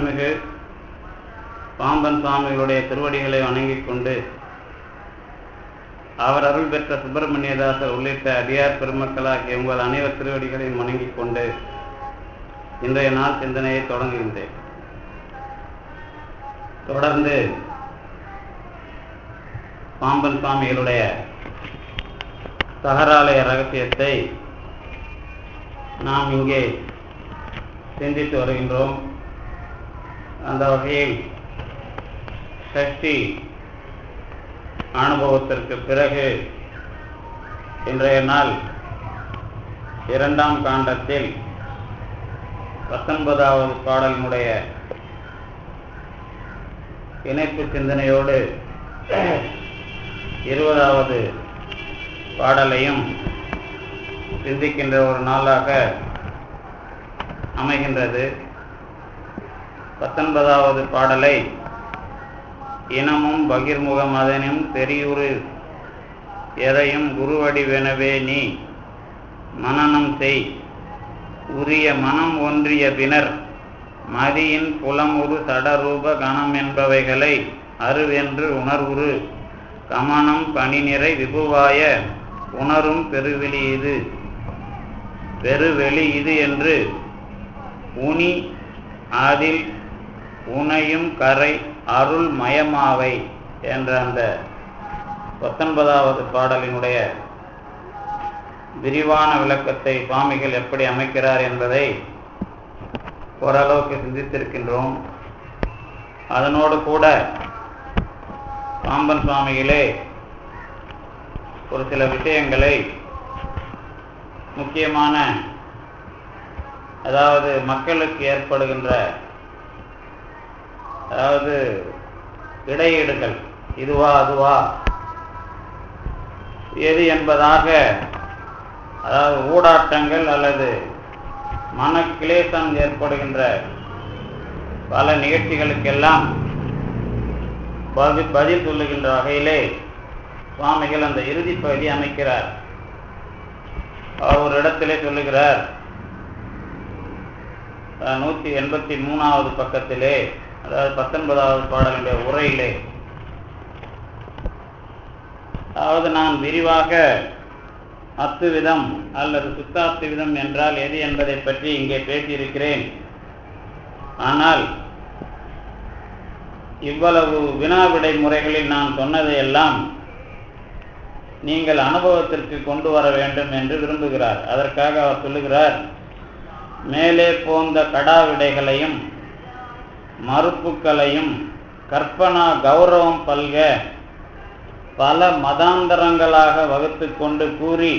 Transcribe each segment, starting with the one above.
அருள்மிகு பாம்பன் சுவாமிகளுடைய திருவடிகளை வணங்கிக் கொண்டு அவர் அருள் பெற்ற சுப்பிரமணியதாசர் உள்ளிட்ட அடியார் பெருமக்களாகிய உங்கள் அனைவர் திருவடிகளையும் வணங்கிக் கொண்டு இன்றைய நாள் சிந்தனையை தொடங்குகின்றேன். தொடர்ந்து பாம்பன் சுவாமிகளுடைய தகராலய ரகசியத்தை நாம் இங்கே சிந்தித்து வருகின்றோம். அந்த வகையில் சஷ்டி அனுபவத்திற்கு பிறகு இன்றைய நாள் 2ஆம் காண்டத்தில் 19வது பாடலினுடைய இணைப்பு சிந்தனையோடு 20வது பாடலையும் சிந்திக்கின்ற ஒரு நாளாக அமைகின்றது. 19வது பாடலை இனமும் பகிர்முகம் அதனும் தெரியுறு எதையும் குருவடிவெனவே நீ மனனம் செய் உரிய மனம் ஒன்றிய பினர் மதியின் புலமுறு சடரூப கணம் என்பவைகளை அருவென்று உணர்வுறு கமனம் பணிநிறை விபுவாய உணரும் பெருவெளி இது என்று உனி அதில் உனையும் கரை அருள் மயமாவை என்ற அந்த 19வது பாடலினுடைய விரிவான விளக்கத்தை சுவாமிகள் எப்படி அமைக்கிறார் என்பதை ஓரளவுக்கு சிந்தித்திருக்கின்றோம். அதனோடு கூட பாம்பன் சுவாமிகளே ஒரு சில விஷயங்களை முக்கியமான, அதாவது மக்களுக்கு ஏற்படுகின்ற இடையீடுகள், இதுவா அதுவா எது என்பதாக, அதாவது ஊடாட்டங்கள் அல்லது மனக்கிளேசம் ஏற்படுகின்ற பல நிகழ்ச்சிகளுக்கெல்லாம் பதில் சொல்லுகின்ற வகையிலே சுவாமிகள் அந்த இறுதி பகுதி அமைக்கிறார். அவர் ஒரு இடத்திலே சொல்லுகிறார், 183வது பக்கத்திலே, அதாவது 19வது பாடலுடைய உரையிலே, அதாவது நான் விரிவாக அத்துவிதம் அல்லது சுத்தாத்துவிதம் என்றால் எது என்பதை பற்றி இங்கே பேசியிருக்கிறேன். ஆனால் இவ்வளவு வினாவிடை முறைகளில் நான் சொன்னதையெல்லாம் நீங்கள் அனுபவத்திற்கு கொண்டு வர வேண்டும் என்று விரும்புகிறார். அதற்காக அவர் சொல்லுகிறார், மேலே போந்த கடாவிடைகளையும் மறுப்புக்களையும் கற்பனா கௌரவம் பல்க பல மதாந்தரங்களாக வகுத்து கொண்டு கூறி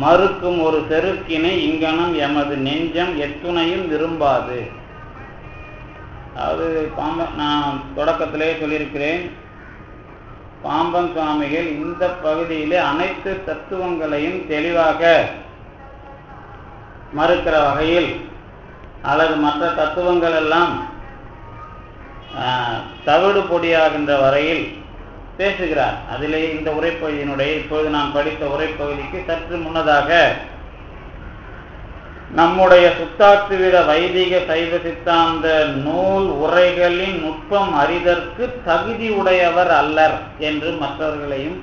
மறுக்கும் ஒரு செருக்கினை இங்கனம் எமது நெஞ்சம் எத்துணையும் விரும்பாது. அதாவது நான் தொடக்கத்திலே சொல்லியிருக்கிறேன், பாம்பன் சுவாமிகள் இந்த பகுதியிலே அனைத்து தத்துவங்களையும் தெளிவாக மறுக்கிற வகையில் அல்லது மற்ற தத்துவங்கள் எல்லாம் தவிடு பொடியாகின்ற வரையில் பேசுகிறார். அதிலே இந்த உரைப்பகுதியினுடைய இப்போது நான் படித்த உரைப்பகுதிக்கு சற்று முன்னதாக நம்முடைய சுத்தாத்துவித வைதிக சைவ சித்தாந்த நூல் உரைகளின் நுட்பம் அறிதற்கு தகுதி உடையவர் அல்லர் என்று மற்றவர்களையும்,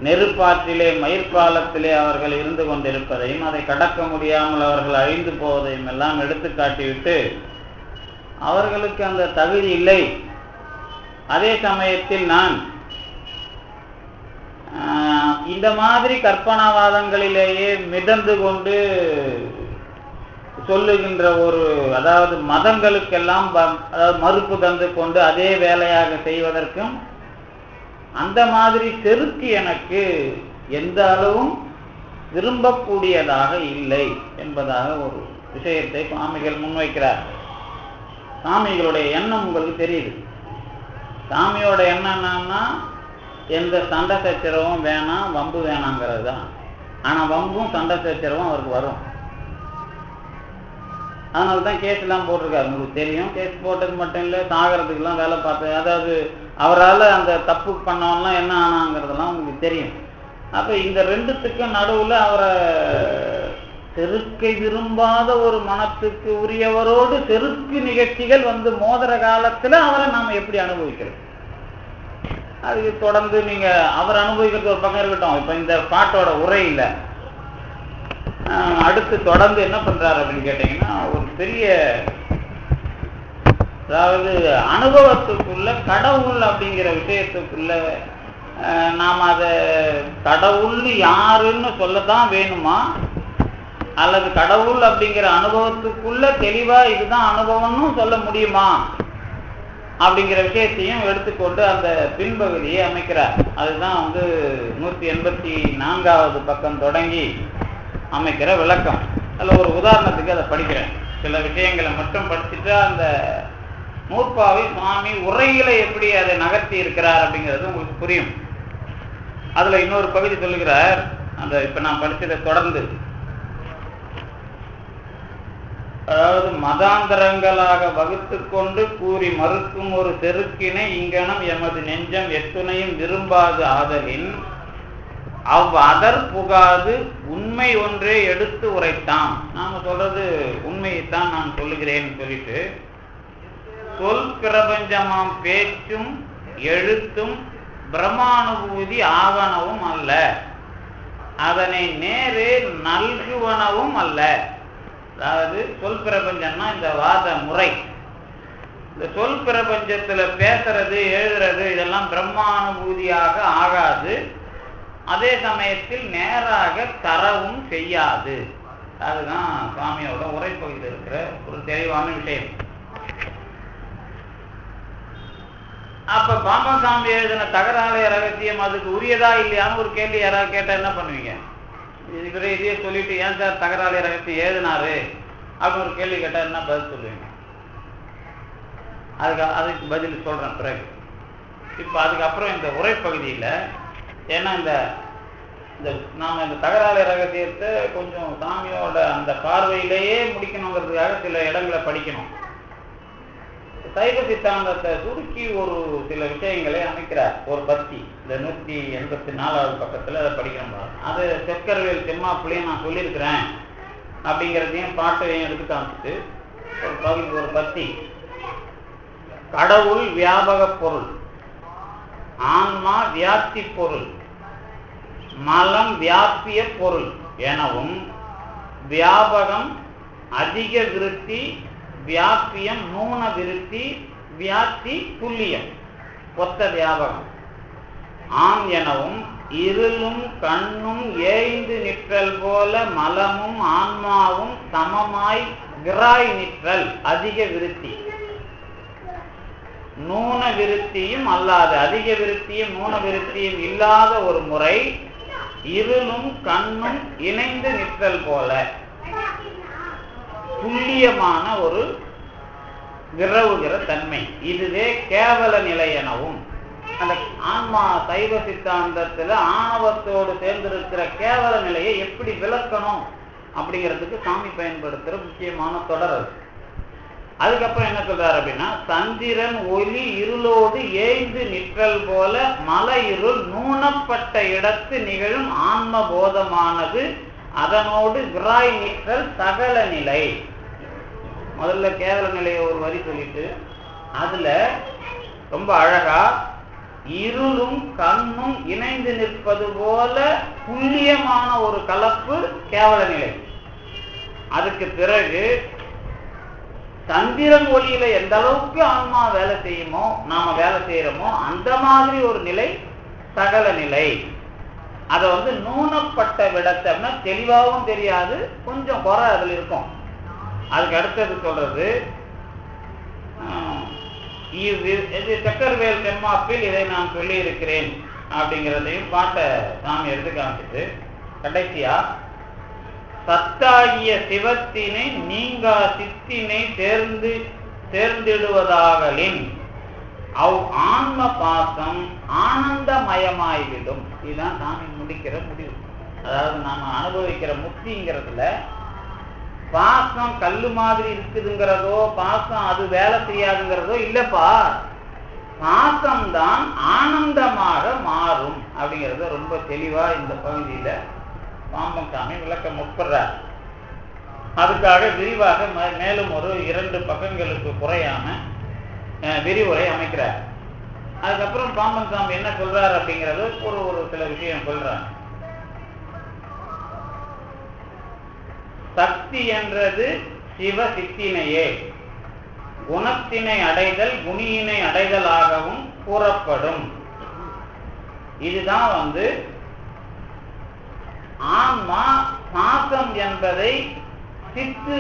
நெருப்பாற்றிலே மயிர்காலத்திலே அவர்கள் இருந்து கொண்டிருப்பதையும் அதை கடக்க முடியாமல் அவர்கள் அழிந்து போவதையும் எல்லாம் எடுத்து காட்டிவிட்டு அவர்களுக்கு அந்த தகுதி இல்லை. அதே சமயத்தில் நான் இந்த மாதிரி கற்பனாவாதங்களிலேயே மிதந்து கொண்டு சொல்லுகின்ற ஒரு, அதாவது மதங்களுக்கெல்லாம் அதாவது மறுப்பு தந்து கொண்டு அதே வேலையாக செய்வதற்கும் அந்த மாதிரி செருக்கு எனக்கு எந்த அளவும் விரும்பக்கூடியதாக இல்லை என்பதாக ஒரு விஷயத்தை சுவாமிகள் முன்வைக்கிறார். சாமிகளுடைய எண்ணம் உங்களுக்கு தெரியுது. சாமியோட எண்ணம் என்னன்னா எந்த சண்டை சச்சரவும் வேணாம், வம்பு வேணாங்கிறது தான். ஆனால் வம்பும் சண்டை சச்சரவும் அவருக்கு வரும். அதனால தான் கேஸ் எல்லாம் போட்டிருக்காரு. உங்களுக்கு தெரியும், கேஸ் போட்டது மட்டும் இல்லை, சாகிறதுக்கெல்லாம் வேலை பார்த்து, அதாவது அவரால் அந்த தப்பு பண்ணவெல்லாம் என்ன ஆனாங்கிறதெல்லாம் உங்களுக்கு தெரியும். அப்போ இந்த ரெண்டுத்துக்கும் நடுவில் அவரை செருக்கை விரும்பாத ஒரு மனத்துக்கு உரியவரோடு செருக்கு நிகழ்ச்சிகள் வந்து மோதிர காலத்துல அவரை நாம எப்படி அனுபவிக்கிறது? அதுக்கு தொடர்ந்து நீங்க அவர் அனுபவிக்கிறது ஒரு பக்கம் இருக்கட்டும். இப்ப இந்த பாட்டோட உரையில அடுத்து தொடர்ந்து என்ன பண்றாரு அப்படின்னு கேட்டீங்கன்னா, ஒரு பெரிய, அதாவது அனுபவத்துக்குள்ள கடவுள் அப்படிங்கிற விஷயத்துக்குள்ள நாம் அதை கடவுள் யாருன்னு சொல்லத்தான் வேணுமா, அல்லது கடவுள் அப்படிங்கிற அனுபவத்துக்குள்ள தெளிவா இதுதான் அனுபவம்னு சொல்ல முடியுமா அப்படிங்கிற விஷயத்தையும் எடுத்துக்கொண்டு அந்த பின்பகுதியை அமைக்கிறார். அதுதான் 184வது பக்கம் தொடங்கி அமைக்கிற விளக்கம். அதில் ஒரு உதாரணத்துக்கு அதை படிக்கிறேன். சில விஷயங்களை மட்டும் படிச்சுட்டு அந்த நூற்பாவை சுவாமி உரையில எப்படி அதை நகர்த்தி இருக்கிறார் அப்படிங்கிறது உங்களுக்கு புரியும். அதுல இன்னொரு பகுதி சொல்லுகிறார். அந்த இப்ப நான் படிச்சதை தொடர்ந்து, அதாவது மதாந்தரங்களாக வகுத்து கொண்டு கூறி மறுக்கும் ஒரு செருக்கினை இங்கனம் எமது நெஞ்சம் எத்துணையும் விரும்பாது ஆதலின் அதர் புகாது உண்மை ஒன்றே எடுத்து உரைத்தான். நாம சொல்றது உண்மையைத்தான் நான் சொல்லுகிறேன்னு சொல்லிட்டு, சொல் பிரபஞ்சமாம் பேச்சும் எழுத்தும் பிரம்மானுபூதி ஆவனவும் அல்ல, அதனை நேரே நல்குவனவும் அல்ல. அதாவது சொல் பிரபஞ்சம்னா இந்த வாத முறை. இந்த சொல் பிரபஞ்சத்துல பேசுறது எழுதுறது இதெல்லாம் பிரம்மானுபூதியாக ஆகாது, அதே சமயத்தில் நேராக தரவும் செய்யாது. அதுதான் சுவாமியோட உரைப்பகுதியில் இருக்கிற ஒரு தெளிவான விஷயம். அப்ப பாம்பசாமி எழுதின தகராலய ரகசியம் அதுக்கு உரியதா இல்லையான்னு ஒரு கேள்வி யாராவது கேட்டா என்ன பண்ணுவீங்க? இவரே இதையே சொல்லிட்டு ஏன் சார் தகராலய ரகசியம் எழுதினாரு அப்படின்னு ஒரு கேள்வி கேட்டா என்ன பதில் சொல்லுவீங்க? அதுக்கு பதில் சொல்றேன் பிறகு. இப்ப அதுக்கப்புறம் இந்த உரைப்பகுதியில, ஏன்னா இந்த நாம இந்த தகராலய ரகசியத்தை கொஞ்சம் சாமியோட அந்த பார்வையிலேயே முடிக்கணுங்கிறதுக்காக சில இடங்களை படிக்கணும். சைவ சித்தாந்தத்தை சுருக்கி ஒரு சில விஷயங்களை அமைக்கிறார் ஒரு பத்தி. இந்த 184வது பக்கத்துல அதை படிக்கணும். அது செக்கர்வேல் செம்மாப்பிள்ளையும் நான் சொல்லியிருக்கிறேன் அப்படிங்கிறதையும் பாட்டையும் எடுத்து காமிச்சிட்டு ஒரு பகுதி ஒரு பத்தி. கடவுள் வியாபக பொருள், ஆன்மா வியாப்தி பொருள், மலம் வியாபிய பொருள் எனவும் வியாபகம் அதிக விருத்தி, வியாபியம் நூன விருத்தி, வியாப்தி துல்லியம் ஒத்த வியாபகம் ஆம் எனவும் இருளும் கண்ணும் ஏய்ந்து நிற்றல் போல மலமும் ஆன்மாவும் சமமாய் விராய் நிற்றல் அதிக விருத்தி, நூன விருத்தியும் அல்லாத, அதிக விருத்தியும் நூன விருத்தியும் இல்லாத ஒரு முறை, இருளும் கண்ணும் இணைந்து நிற்றல் போல துல்லியமான ஒரு விரவுகிற தன்மை, இதுவே கேவல நிலை எனவும். அந்த ஆன்மா சைவ சித்தாந்தத்துல ஆணவத்தோடு சேர்ந்திருக்கிற கேவல நிலையை எப்படி விளக்கணும் அப்படிங்கிறதுக்கு சாமி பயன்படுத்துற முக்கியமான தொடர் அது. அதுக்கப்புறம் என்ன சொல்றாரு அப்படின்னா, சந்திரன் ஒளி இருளோடு ஏய்ந்து நிற்றல் போல மல இருள் நூனப்பட்ட இடத்து நிகழும் ஆன்ம போதமானது அதனோடு விராய் நிற்றல் சகல நிலை. முதல்ல கேவல நிலையை ஒரு வரி சொல்லிட்டு அதுல ரொம்ப அழகா இருளும் கண்ணும் இணைந்து நிற்பது போல துல்லியமான ஒரு கலப்பு கேவல நிலை. அதுக்கு பிறகு சந்திரன் ஒளியில எந்த அளவுக்கு ஆன்மா வேலை செய்யுமோ, நாம வேலை செய்யறோமோ அந்த மாதிரி ஒரு நிலை சகல நிலை. அதை நூனப்பட்ட விடத்தம்னா தெளிவாகவும் தெரியாது, கொஞ்சம் குறை அதுல இருக்கும். அதுக்கு அடுத்தது சொல்றது, சக்கரவேல் செம்மாப்பில் இதை நான் சொல்லி இருக்கிறேன் அப்படிங்கிறதையும் பாட்டை சாமி எடுத்து காமிச்சிட்டு கடைசியா, சத்தாகிய சிவத்தினை நீங்கா சித்தினை சேர்ந்திடுவதாகலின் அவ் ஆன்ம பாசம் ஆனந்தமயமாய்விடும். இதுதான் சாமி முடிக்கிற முடிவு. அதாவது நாம அனுபவிக்கிற முக்திங்கிறதுல பாசம் கல்லு மாதிரி இருக்குதுங்கிறதோ, பாசம் அது வேலை செய்யாதுங்கிறதோ இல்லப்பா, பாசம்தான் ஆனந்தமாக மாறும் அப்படிங்கிறத ரொம்ப தெளிவா இந்த பகுதியில பாம்பன் சாமி விளக்க முற்படுறார். அதுக்காக விரிவாக மேலும் ஒரு 2 பக்கங்களுக்கு குறையாம விரிவுரை அமைக்கிறார். அதுக்கப்புறம் பாம்பன் சாமி என்ன சொல்றாரு அப்படிங்கிறது ஒரு சில விஷயம் சொல்றார். சக்தி என்றது சிவ சித்தினையே, குணத்தினை அடைதல் குணியினை அடைதலாகவும் கூறப்படும். இதுதான் ஆன்மா பாசம் என்பதை சித்து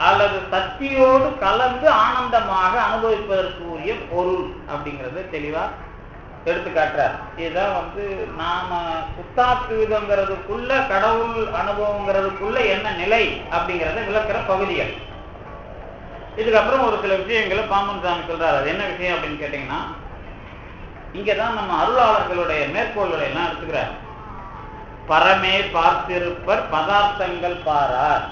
அல்லது சக்தியோடு கலந்து ஆனந்தமாக அனுபவிப்பதற்கு உரிய பொருள் அப்படிங்கிறது தெளிவா எடுத்துக்காட்டுறார். இதுதான் நாம சுத்தாத்வீதங்கிறதுக்குள்ள கடவுள் அனுபவங்கிறதுக்குள்ள என்ன நிலை அப்படிங்கிறத விளக்குற பகுதிகள். இதுக்கப்புறம் ஒரு சில விஷயங்களை பாம்பன் சாமி சொல்றாரு. அது என்ன விஷயம் அப்படின்னு கேட்டீங்கன்னா, இங்கதான் நம்ம அருளாளர்களுடைய மேற்கோள்களை எல்லாம் எடுத்துக்கிறார். பரமே பார்த்திருப்பர் பதார்த்தங்கள் பாரார்,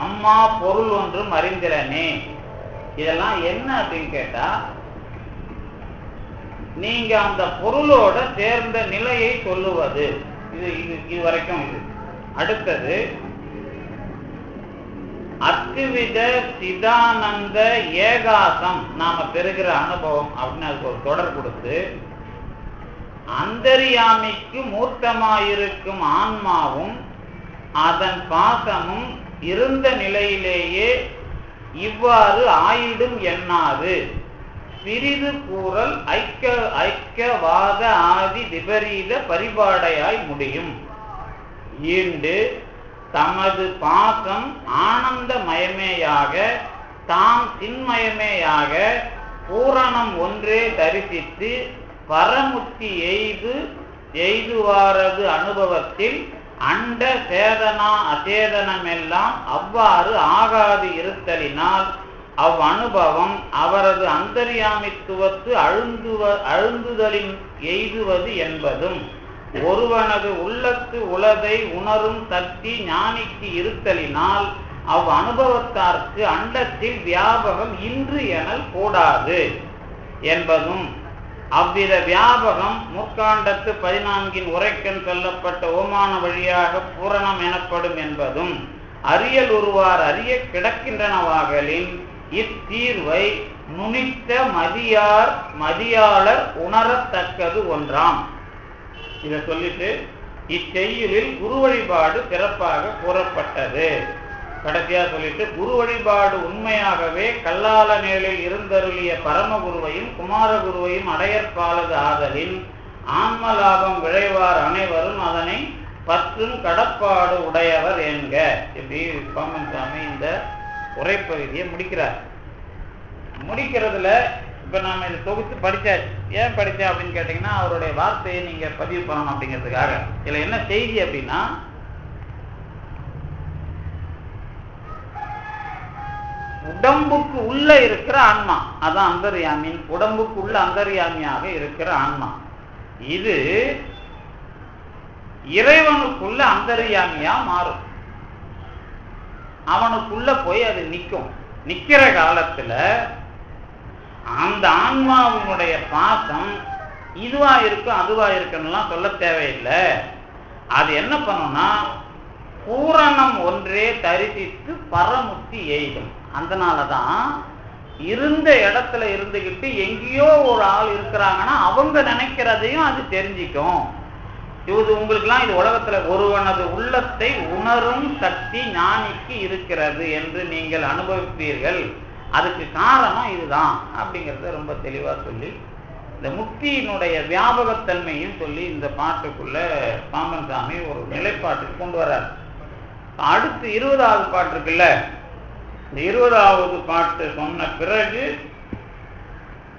அம்மா பொருள் ஒன்றும் அறிந்திரனே. இதெல்லாம் என்ன அப்படின்னு கேட்டா, நீங்க அந்த பொருளோட சேர்ந்த நிலையை சொல்லுவது. இது வரைக்கும் இது. அடுத்தது அத்வித சிதானந்த ஏகாசம் நாம பெறுகிற அனுபவம் அப்படின்னு அதுக்கு ஒரு தொடர் கொடுத்து, அந்தரியாமிக்கு மூர்த்தமாயிருக்கும் ஆன்மாவும் அதன் பாசமும் இருந்த நிலையிலேயே இவ்வாறு ஆயிடும் எண்ணாது பிரிது கூறல் ஐக்கியவாத ஆதி விபரீத பரிபாடையாய் முடியும். ஈண்டு தமது பாசம் ஆனந்தமயமேயாக தாம் சின்மயமேயாக பூரணம் ஒன்றே தரிசித்து பரமுத்தி எய்துவாரது அனுபவத்தில் அண்ட சேதனா அசேதனமெல்லாம் அவ்வாறு ஆகாது இருத்தலினால் அவ்வனுபவம் அவரது அந்தர்யாமித்துவத்து அழுந்துதலின் எய்துவது என்பதும் ஒருவனது உள்ளத்து உளதை உணரும் சக்தி ஞானிக்கு இருத்தலினால் அவ்வனுபவத்தார்க்கு அண்டத்தில் வியாபகம் இன்று எனல் கூடாது என்பதும், அவ்வித வியாபகம் முற்காண்டத்து 14 உரைக்கண் சொல்லப்பட்ட ஓமான வழியாக பூரணம் எனப்படும் என்பதும் அறியல் உருவார் அறிய கிடக்கின்றனவாகலின் இத்தீர்வை நுனித்த மதியாளர் உணரத்தக்கது ஒன்றாம். இதை சொல்லிட்டு இச்செய்யுளில் குரு வழிபாடு சிறப்பாக கூறப்பட்டது. கடைசியா சொல்லிட்டு, குரு வழிபாடு உண்மையாகவே கல்லால நேரில் இருந்தருளிய பரமகுருவையும் குமாரகுருவையும் அடையற்பாலது ஆதலின் ஆன்மலாபம் விளைவார் அனைவரும் அதனை பற்றும் கடப்பாடு உடையவர் என்க. இப்படி பாம்பன் சாமி இந்த உரைப்பகுதியை முடிக்கிறார். முடிக்கிறதுல இப்ப நாம இதை தொகுத்து படிச்சாச்சு. ஏன் படிச்சேன் அப்படின்னு கேட்டீங்கன்னா, அவருடைய வார்த்தையை நீங்க பதிவு பண்ணணும் அப்படிங்கிறதுக்காக. இதுல என்ன செய்தி அப்படின்னா, உடம்புக்கு உள்ள இருக்கிற ஆன்மா, அதான் அந்தர்யாமி. உடம்புக்கு உள்ள அந்தர்யாமியாக இருக்கிற ஆன்மா இது இறைவனுக்குள்ள அந்தர்யாமியா மாறும். அவனுக்குள்ள போய் அது நிற்கும். நிக்கிற காலத்துல அந்த ஆன்மாவினுடைய பாசம் இதுவா இருக்கும் அதுவா இருக்குன்னுலாம் சொல்ல தேவையில்லை. அது என்ன பண்ணும்னா, பூரணம் ஒன்றே தரிசித்து பரமுத்தி எய்தும். அதனாலதான் இருந்த இடத்துல இருந்துகிட்டு எங்கேயோ ஒரு ஆள் இருக்கிறாங்கன்னா அவங்க நினைக்கிறதையும் அது தெரிஞ்சிக்கும். இது உங்களுக்குலாம் இது உலகத்துல ஒருவனது உள்ளத்தை உணரும் சக்தி ஞானிக்கு இருக்கிறது என்று நீங்கள் அனுபவிப்பீர்கள். அதுக்கு காரணம் இதுதான் அப்படிங்கிறத ரொம்ப தெளிவா சொல்லி, இந்த முக்தியினுடைய வியாபகத்தன்மையும் சொல்லி இந்த பாட்டுக்குள்ள பாம்பன் சாமி ஒரு நிலைப்பாட்டுக்கு கொண்டு வர்றார். அடுத்து 20வது பாட்டு இருக்குல்ல, இந்த 20வது பாட்டு சொன்ன பிறகு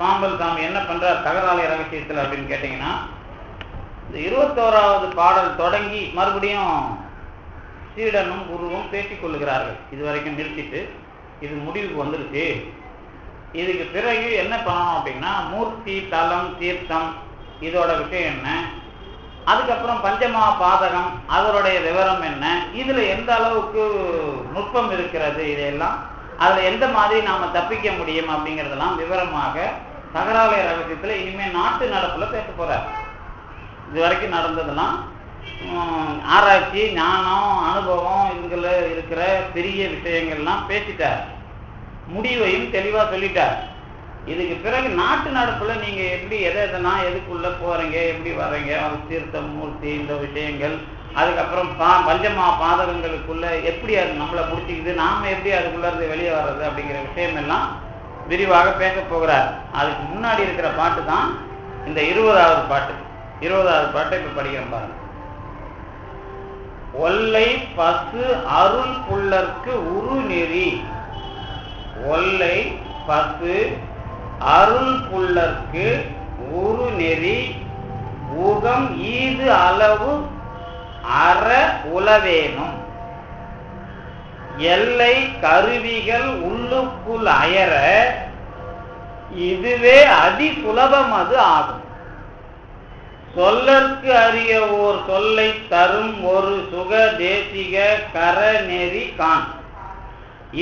பாம்பன் சாமி என்ன பண்றார் தகராலை ரகசியத்தில் அப்படின்னு கேட்டீங்கன்னா, இந்த 21வது பாடல் தொடங்கி மறுபடியும் சீடனும் குருவும் பேசிக் கொள்ளுகிறார்கள். இது வரைக்கும் நிறுத்திட்டு இது முடிவுக்கு வந்துருச்சு. இதுக்கு பிறகு என்ன பண்ணணும் அப்படின்னா, மூர்த்தி தலம் தீர்த்தம் இதோட விஷயம் என்ன, அதுக்கப்புறம் பஞ்சமா பாதகம் அதனுடைய விவரம் என்ன, இதுல எந்த அளவுக்கு நுட்பம் இருக்கிறது, இதையெல்லாம் அதுல எந்த மாதிரி நாம தப்பிக்க முடியும் அப்படிங்கிறதெல்லாம் விவரமாக தகராலை ரகசியத்துல இனிமே நாட்டு நடப்புல பேச போறார். இது வரைக்கும் நடந்ததெல்லாம் ஆராய்ச்சி, ஞானம், அனுபவம் இதுல இருக்கிற பெரிய விஷயங்கள்லாம் பேசிட்டார். முடிவையும் தெளிவா சொல்லிட்டார். இதுக்கு பிறகு நாட்டு நடப்புல நீங்க எப்படி எதனா எதுக்குள்ள போறீங்க, எப்படி வர்றீங்க, தீர்த்தம், மூர்த்தி, இந்த விஷயங்கள், அதுக்கப்புறம் பஞ்சமா பாதகங்களுக்குள்ள எப்படி அது நம்மளை பிடிச்சிக்குது, நாம எப்படி அதுக்குள்ள இருந்து வெளியே வர்றது அப்படிங்கிற விஷயம் எல்லாம் விரிவாக பேச போகிறார். அதுக்கு முன்னாடி இருக்கிற பாட்டு தான் இந்த 20வது பாட்டு. 20வது பாட்டை இப்ப படிக்கிறோம் பாருங்க. ஒல்லை பசு அருள் புல்லர்க்கு உரு நெறி. ஒல்லை பசு அருள் புல்லர்க்கு உரு நெறி ஊகம் ஈது அளவு அற உளவேனும். எல்லை கருவிகள் உள்ளுக்குள் அயர இதுவே அதி சுலபம் அது ஆகும். சொல்லற்கு அறிய ஓர் சொல்லை தரும் ஒரு சுக தேசிக கர நெறி கான்.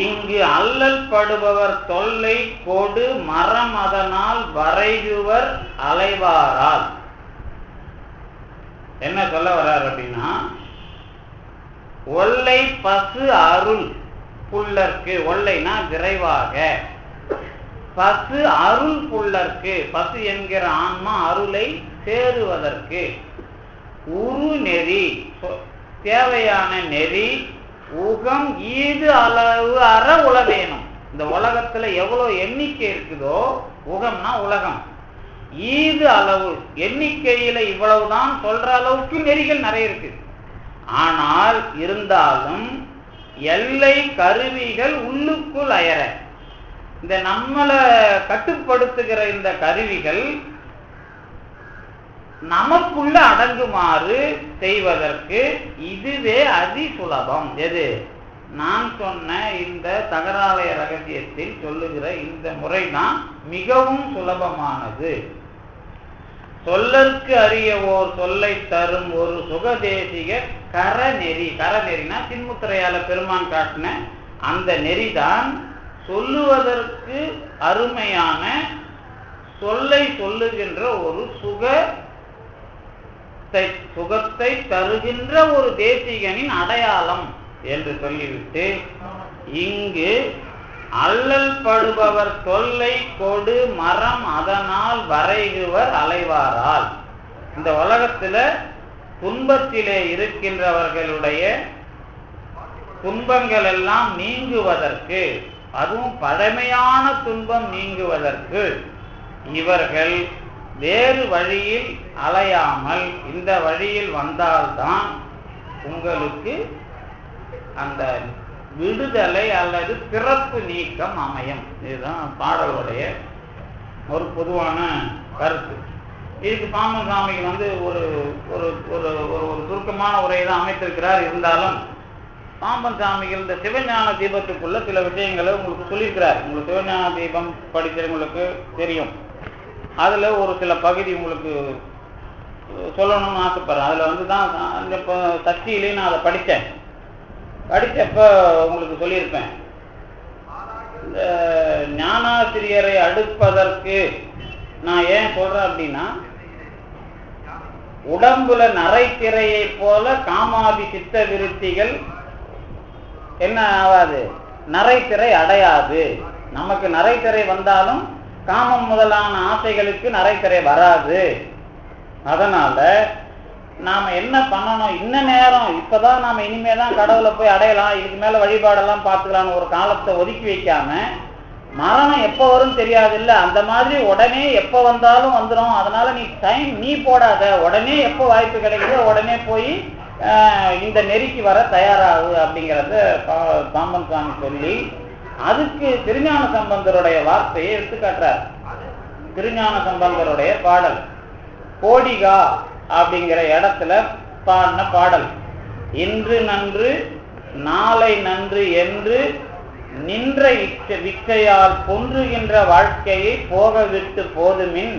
இங்கு அல்லல் படுபவர் தொல்லை கொடு மரம் அதனால் வரைகுவர் அலைவாரால். என்ன சொல்ல வர்றார் அப்படின்னா, ஒல்லை பசு அருள் புல்லர்க்கு, ஒல்லைனா விரைவாக, பசு அருள் புல்லர்க்கு, பசு என்கிற ஆன்மா அருளை சேருவதற்கு, உரு நெறி தேவையான நெறி, உகம் ஈது அளவு அற உலவேணும். இந்த உலகத்துல எவ்வளவு எண்ணிக்கை இருக்குதோ, உகம்னா உலகம், ஈது அளவு எண்ணிக்கையில இவ்வளவுதான் சொல்ற அளவுக்கு நெறிகள் நிறைய இருக்கு. ஆனால் இருந்தாலும் எல்லை கருவிகள் உள்ளுக்குள் அயர, இந்த நம்மளை கட்டுப்படுத்துகிற இந்த கருவிகள் நமக்குள்ள அடங்குமாறு செய்வதற்கு இதுவே அதி சுலபம். எது? நான் சொன்ன இந்த தகராலய ரகசியத்தில் சொல்லுகிற இந்த முறைதான் மிகவும் சுலபமானது. சொல்லற்கு அறிய ஓர் சொல்லை தரும் ஒரு சுகதேசிக கரநெறி. கரநெறினா சின்முத்திரையால பெருமான் காட்டின அந்த நெறிதான் சொல்லுவதற்கு அருமையான சொல்லை சொல்லுகின்ற ஒரு சுகத்தை தருகின்ற ஒரு தேசிகனின் அடையாளம் என்று சொல்லிவிட்டு, இங்கு அல்லல் படுபவர் தொல்லை கொடு மரம் அதனால் வரைகுவர் அலைவாரால். இந்த உலகத்துல துன்பத்திலே இருக்கின்றவர்களுடைய துன்பங்கள் எல்லாம் நீங்குவதற்கு, அதுவும் பழமையான துன்பம் நீங்குவதற்கு இவர்கள் வேறு வழியில் அலையாமல் இந்த வழியில் வந்தால்தான் உங்களுக்கு அந்த விடுதலை அல்லது பிறப்பு நீக்கம் அமையும். இதுதான் பாடலுடைய ஒரு பொதுவான கருத்து. இதுக்கு பாம்பன் சாமிகள் ஒரு ஒரு ஒரு ஒரு சுருக்கமான உரையை தான் அமைத்திருக்கிறார். இருந்தாலும் பாம்பன் சாமிகள் இந்த சிவஞான தீபத்துக்குள்ள சில விஷயங்களை உங்களுக்கு சொல்லியிருக்கிறார். உங்களுக்கு சிவஞான தீபம் படிக்கிறவங்களுக்கு தெரியும். அதுல ஒரு சில பகுதி உங்களுக்கு சொல்லணும்னு ஆசைப்படுறேன். அதுல தான் இப்போ சக்தியிலேயே நான் அதை படிச்சப்ப உங்களுக்கு சொல்லியிருப்பேன். இந்த ஞானாசிரியரை அடுப்பதற்கு நான் ஏன் சொல்றேன் அப்படின்னா, உடம்புல நரைத்திரையை போல காமாதி சித்த விருத்திகள் என்ன ஆகாது, நரைத்திரை அடையாது. நமக்கு நரைத்திரை வந்தாலும் காமம் முதலான ஆசைகளுக்கு நரைத்திரை வராது. அதனால நாம என்ன பண்ணணும், இன்ன நேரம் இப்பதான் நாம இனிமேதான் கடவுளை போய் அடையலாம், இதுக்கு மேல வழிபாடெல்லாம் பார்த்துக்கலாம்னு ஒரு காலத்தை ஒதுக்கி வைக்காம, மரணம் எப்ப வரும் தெரியாது இல்ல, அந்த மாதிரி உடனே எப்ப வந்தாலும் வந்துடும். அதனால நீ டைம் நீ போடாத, உடனே எப்ப வாய்ப்பு கிடைக்குதோ உடனே போய் இந்த நெறிக்கு வர தயாராகு அப்படிங்கிறத பாம்பன் சாமி சொல்லி, அதுக்கு திருஞான சம்பந்தருடைய வார்த்தையை எடுத்துக்காட்டுறார். திருஞான சம்பந்தருடைய பாடல் கோடிகா அப்படிங்கிற இடத்துல பாடின பாடல், இன்று நன்று நாளை நன்று என்று நின்ற விச்சையால் பொன்றுகின்ற வாழ்க்கையை போக விட்டு போதுமின்,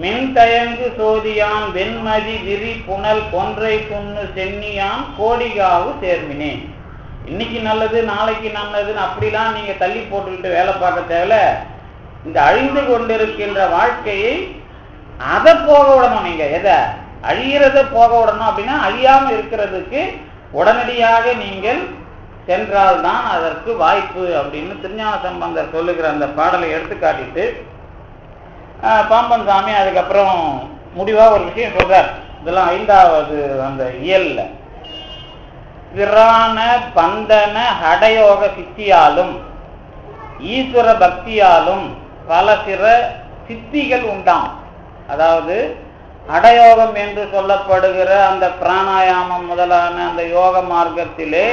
மின்தயங்கு சோதியான் வெண்மதி விரி புனல் கொன்றை புண்ணு சென்னியான் கோடிகாவு சேர்மினே. இன்னைக்கு நல்லது நாளைக்கு நல்லதுன்னு அப்படிலாம் நீங்க தள்ளி போட்டுக்கிட்டு வேலை பார்க்க தேவையில்ல. இந்த அழிந்து கொண்டிருக்கின்ற வாழ்க்கையை அதை போக விடணும். நீங்க எதை அழிகிறத போக விடணும் அப்படின்னா அழியாம இருக்கிறதுக்கு உடனடியாக நீங்கள் சென்றால்தான் அதற்கு வாய்ப்பு அப்படின்னு திருஞான சம்பந்தர் சொல்லுகிற அந்த பாடலை எடுத்து காட்டிட்டு பாம்பன் சாமி அதுக்கப்புறம் முடிவா ஒரு விஷயம் சொல்றார். இதெல்லாம் 5வது அந்த இயல்ல, பிரான பந்தன ஹடயோக சித்தியாலும் ஈஸ்வர பக்தியாலும் பல சிற சித்திகள் உண்டாம். அதாவது ஹடயோகம் என்று சொல்லப்படுகிற அந்த பிராணாயாமம் முதலான அந்த யோக மார்க்கத்திலே,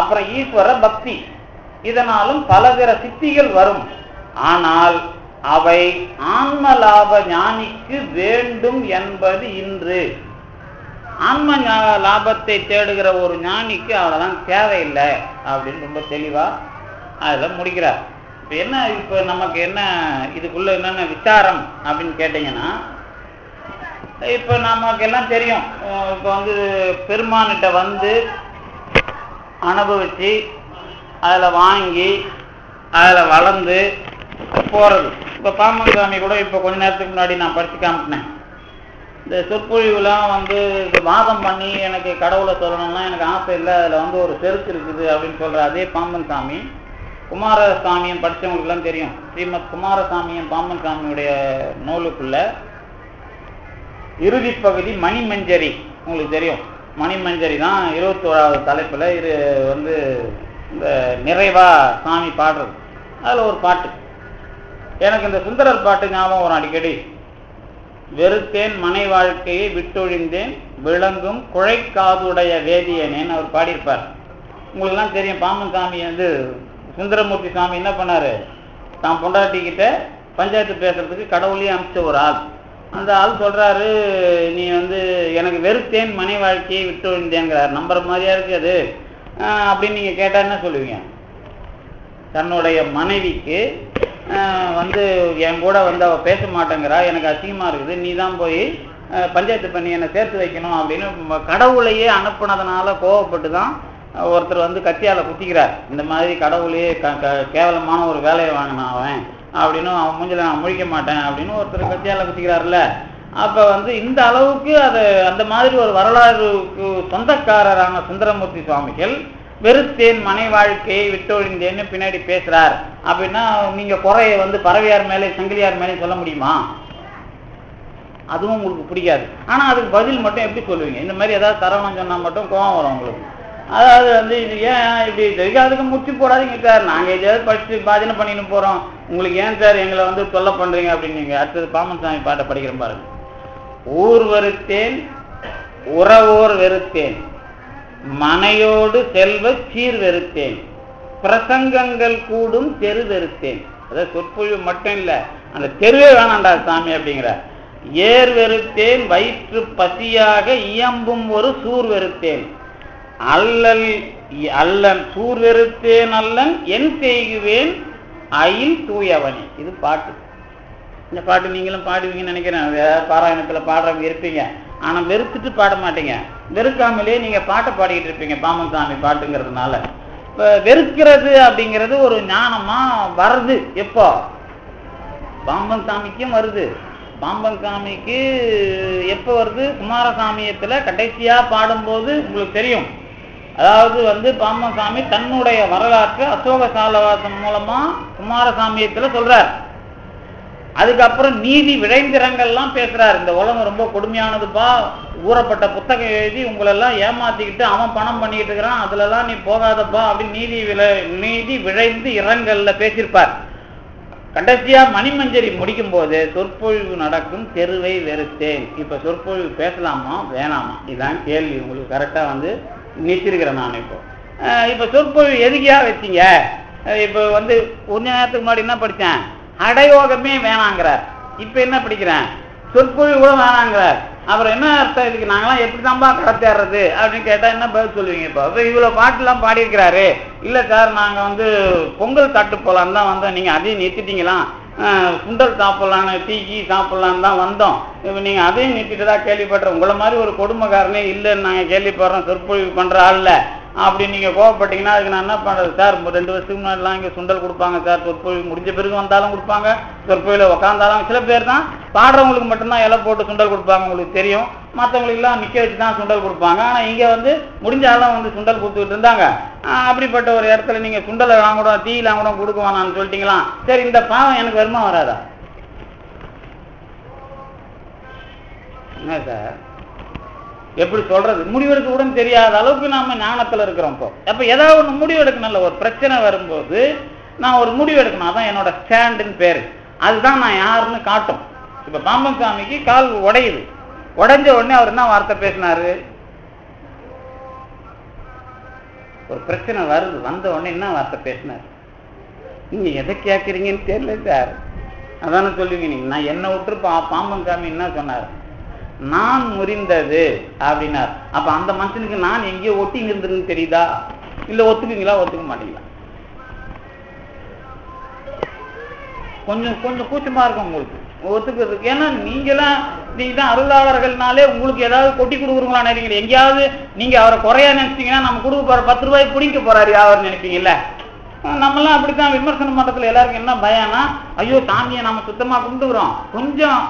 அப்புறம் ஈஸ்வர பக்தி, இதனாலும் பலவித சித்திகள் வரும். ஆனால் அவை ஆன்ம லாப ஞானிக்கு வேண்டும் என்பது இன்று. ஆன்ம லாபத்தை தேடுகிற ஒரு ஞானிக்கு அவ்வளவுதான் தேவையில்லை அப்படின்னு ரொம்ப தெளிவா அதில் முடிக்கிறார். இப்போ என்ன, இப்போ நமக்கு என்ன இதுக்குள்ள என்னென்ன விசாரம் அப்படின்னு கேட்டீங்கன்னா, இப்போ நமக்கு எல்லாம் தெரியும். இப்போ வந்து பெருமானிட்ட வந்து அனுபவிச்சு அதில் வாங்கி அதில் வளர்ந்து போகிறது. இப்போ பாம்பன் சாமி கூட இப்போ கொஞ்ச நேரத்துக்கு முன்னாடி நான் படித்து காமிச்சினேன். இந்த சொற்பொழிவுலாம் வந்து வாதம் பண்ணி எனக்கு கடவுளை சொல்லணும்னா எனக்கு ஆசை இல்லை, அதில் வந்து ஒரு செருக்கு இருக்குது அப்படின்னு சொல்கிற அதே பாம்பன் சாமி குமாரசாமியம் படித்தவங்களுக்குலாம் தெரியும். ஸ்ரீமத் குமாரசாமியம் பாம்பன் சாமியுடைய நூலுக்குள்ள இறுதி பகுதி மணிமஞ்சரி உங்களுக்கு தெரியும். மணிமஞ்சரி தான் 21வது தலைப்பில் இது வந்து இந்த நிறைவா சாமி பாடுறது. அதில் ஒரு பாட்டு எனக்கு இந்த சுந்தரர் பாட்டு ஞாபகம் வரும் அடிக்கடி. வெறுத்தேன் மனை வாழ்க்கையை விட்டொழிந்தேன் விளங்கும் குழைக்காதுடைய வேதியனேன்னு அவர் பாடியிருப்பார். உங்களுக்குலாம் தெரியும். பாம்பன் சாமி வந்து சுந்தரமூர்த்தி சாமி என்ன பண்ணாரு, தான் பொண்டாட்டிக்கிட்ட பஞ்சாயத்து பேசுறதுக்கு கடவுளையே அனுப்பிச்ச ஒரு ஆள். அந்த ஆள் சொல்றாரு, நீ வந்து எனக்கு வெறுத்தேன் மனை வாழ்க்கையை விட்டொழிந்தேங்கிறார். நம்புற மாதிரியா இருக்கு அது அப்படின்னு நீங்க கேட்டா என்ன சொல்லுவீங்க? தன்னுடைய மனைவிக்கு வந்து என் கூட வந்து அவ பேச மாட்டேங்கிறா, எனக்கு அசிங்கமா இருக்குது, நீ தான் போய் பஞ்சாயத்து பண்ணி என்னை சேர்த்து வைக்கணும் அப்படின்னு கடவுளையே அனுப்புனதுனால கோவப்பட்டு தான் ஒருத்தர் வந்து கத்தியால குத்திக்கிறார். இந்த மாதிரி கடவுளையே கேவலமான ஒரு வேலையை வாங்கினான் அவன் அப்படின்னு, அவன் மூஞ்சில நான் முழிக்க மாட்டேன் அப்படின்னு ஒருத்தர் கத்தியால குத்திக்கிறாருல்ல. அப்ப வந்து இந்த அளவுக்கு அது அந்த மாதிரி ஒரு வரலாறுக்கு சொந்தக்காரரான சுந்தரமூர்த்தி சுவாமிகள் வெறுத்தேன் மனை வாழ்க்கையை விட்டொழிந்தேன்னு பின்னாடி பேசுறார் அப்படின்னா நீங்க குறைய வந்து பறவையார் மேலே சங்கிலியார் மேலே சொல்ல முடியுமா? அதுவும் உங்களுக்கு பிடிக்காது. ஆனா அதுக்கு பதில் மட்டும் எப்படி சொல்லுவீங்க? இந்த மாதிரி ஏதாவது தரவணும் சொன்னா மட்டும் கோவம் வரும் உங்களுக்கு. அதாவது வந்து இது ஏன் இப்படி அதுக்கு முடிச்சு போடாதீங்க சார், நாங்க எதாவது படிச்சு பாஜனை பண்ணின்னு போறோம், உங்களுக்கு ஏன் சார் எங்களை வந்து தொல்லை பண்றீங்க அப்படின்னு. நீங்க அடுத்தது பாம்பன் சாமி பாட்டை படிக்கிற பாருங்க. ஊர் வெறுத்தேன் உறவோர் வெறுத்தேன் மனையோடு செல்வ சீர் வெறுத்தேன் பிரசங்கங்கள் கூடும் தெரு வெறுத்தேன். அதாவது சொற்பொழிவு மட்டும் இல்ல, அந்த தெருவே வேணாண்டா சாமி அப்படிங்கிற. ஏர் வெறுத்தேன் வயிற்று பசியாக இயம்பும் ஒரு சூர் வெறுத்தேன் அல்லல் அல்லன் சூர் வெறுத்தேன் அல்லன் என் செய்குவேன் அயில் தூயவனே. இது பாட்டு. இந்த பாட்டு நீங்களும் பாடுவீங்கன்னு நினைக்கிறேன். பாராயணத்துல பாடுறவங்க இருப்பீங்க. ஆனா வெறுத்துட்டு பாட மாட்டீங்க. வெறுக்காமலே நீங்க பாட்டை பாடிக்கிட்டு இருப்பீங்க பாம்பன் சாமி பாட்டுங்கிறதுனால. இப்ப வெறுக்கிறது அப்படிங்கிறது ஒரு ஞானமா வருது. எப்போ? பாம்பன் சாமிக்கும் வருது. பாம்பன் சாமிக்கு எப்ப வருது? குமாரசாமியத்துல கடைசியா பாடும்போது உங்களுக்கு தெரியும். அதாவது வந்து பாம்பன் சாமி தன்னுடைய வரலாற்று அசோக சாலவாசம் மூலமா குமாரசாமியத்துல சொல்றார். அதுக்கப்புறம் நீதி விளைந்திரங்கள்லாம் பேசுறாரு. இந்த உலகம் ரொம்ப கொடுமையானதுப்பா, ஊறப்பட்ட புத்தகம் எழுதி உங்களெல்லாம் ஏமாத்திக்கிட்டு அவன் பணம் பண்ணிக்கிட்டு இருக்கிறான், அதுலலாம் நீ போகாதப்பா அப்படின்னு நீதி விளைந்து இரங்கல்ல பேசியிருப்பார். கடைசியா மணிமஞ்சரி முடிக்கும் போது சொற்பொழிவு நடக்கும் தெருவை வெறுத்தேன். இப்ப சொற்பொழிவு பேசலாமா வேணாமா இதுதான் கேள்வி. உங்களுக்கு கரெக்டா வந்து நிச்சிருக்கிறேன் நான். இப்ப சொற்பொழிவு எதுக்கியா வச்சீங்க? இப்ப வந்து கொஞ்ச நேரத்துக்கு முன்னாடி என்ன படித்தேன்? அடயோகமே வேணாங்கிறார். இப்ப என்ன படிக்கிறேன்? சொற்பொழிவு கூட வேணாங்கிறார். அப்புறம் என்ன அர்த்தம் இதுக்கு? நாங்களாம் எப்படிதான்பா கடத்தேறது அப்படின்னு கேட்டா என்ன பதில் சொல்லுவீங்க? இப்போ இவ்வளவு பாட்டுலாம் பாடியிருக்கிறாரு. இல்ல சார் நாங்க வந்து பொங்கல் சாப்பிட்டு போலான்னு தான் வந்தோம், நீங்க அதையும் நிறுத்திட்டீங்களா? சுண்டல் சாப்பிடலான்னு டீ சாப்பிடலான்னு தான் வந்தோம், இப்போ நீங்க அதையும் நிறுத்திட்டதா கேள்விப்படுறோம். உங்களை மாதிரி ஒரு கொடுமைக்காரனே இல்லைன்னு நாங்க கேள்விப்படுறோம், சொற்பொழிவு பண்ற ஆள்ல அப்படின்னு நீங்க கோவப்பட்டீங்கன்னா அதுக்கு நான் என்ன பண்றது சார்? 2 வருஷத்துக்கு முன்னாடிலாம் இங்க சுண்டல் கொடுப்பாங்க சார், சொற்பொழிவு முடிஞ்ச பிறகு வந்தாலும் கொடுப்பாங்க, சொற்பொழில உட்காந்தாலும். சில பேர் தான் பாடுறவங்களுக்கு மட்டும்தான் இலை போட்டு சுண்டல் கொடுப்பாங்க, உங்களுக்கு தெரியும். மற்றவங்களுக்குலாம் நிற்க வச்சு தான் சுண்டல் கொடுப்பாங்க. ஆனால் இங்கே வந்து முடிஞ்சாலும் வந்து சுண்டல் கொடுத்துக்கிட்டு இருந்தாங்க. அப்படிப்பட்ட ஒரு இடத்துல நீங்கள் சுண்டலை வாங்கக்கூட டீலாம் கூட கொடுக்க வேணான்னு சொல்லிட்டீங்களா? சரி, இந்த பாவம் எனக்கு வருமா வராதா? என்ன சார் எப்படி சொல்றது? முடிவெடுக்க கூட தெரியாத அளவுக்கு நாம ஞானத்தில் இருக்கிறோம். அப்போ ஏதாவது ஒன்று முடிவெடுக்கணும்ல. ஒரு பிரச்சனை வரும்போது நான் ஒரு முடிவு எடுக்கணும். அதான் என்னோட ஸ்டாண்டுன்னு பேரு. அதுதான் நான் யாருன்னு காட்டும். இப்ப பாம்பன் சாமிக்கு கால் உடையுது. உடைஞ்ச உடனே அவர் என்ன வார்த்தை பேசினாரு? ஒரு பிரச்சனை வருது, வந்த உடனே என்ன வார்த்தை பேசினார்? நீங்க எதை கேட்கறீங்கன்னு தெரியல சார். அதானே சொல்லுவீங்க நீங்க. நான் என்ன விட்டு பாம்பன் சாமி என்ன சொன்னார்? நான் முறிந்தது அப்படின்னார். அப்ப அந்த மனுஷனுக்கு நான் எங்கேயோ ஒட்டி இருந்துருன்னு தெரியுதா? இல்ல ஒத்துக்குங்களா? ஒத்துக்க மாட்டீங்களா? கொஞ்சம் கொஞ்சம் கூச்சமா இருக்கும் உங்களுக்கு ஒத்துக்கிறதுக்கு. ஏன்னா நீங்க தான் அருளாளர்கள்னாலே உங்களுக்கு ஏதாவது கொட்டி கொடுக்குறீங்களா நினைக்கிறீங்க? எங்கேயாவது நீங்க அவரை குறையா நினைச்சீங்கன்னா நம்ம கொடுக்க போற 10 ரூபாய் பிடிக்க போறாரு அவர் நினைப்பீங்கல்ல. நம்மளாம் அப்படித்தான் விமர்சன மன்றத்தில் எல்லாருக்கும் என்ன பயம்னா, ஐயோ சாமியை நம்ம சுத்தமா கும்பிட்டுக்கிறோம், கொஞ்சம்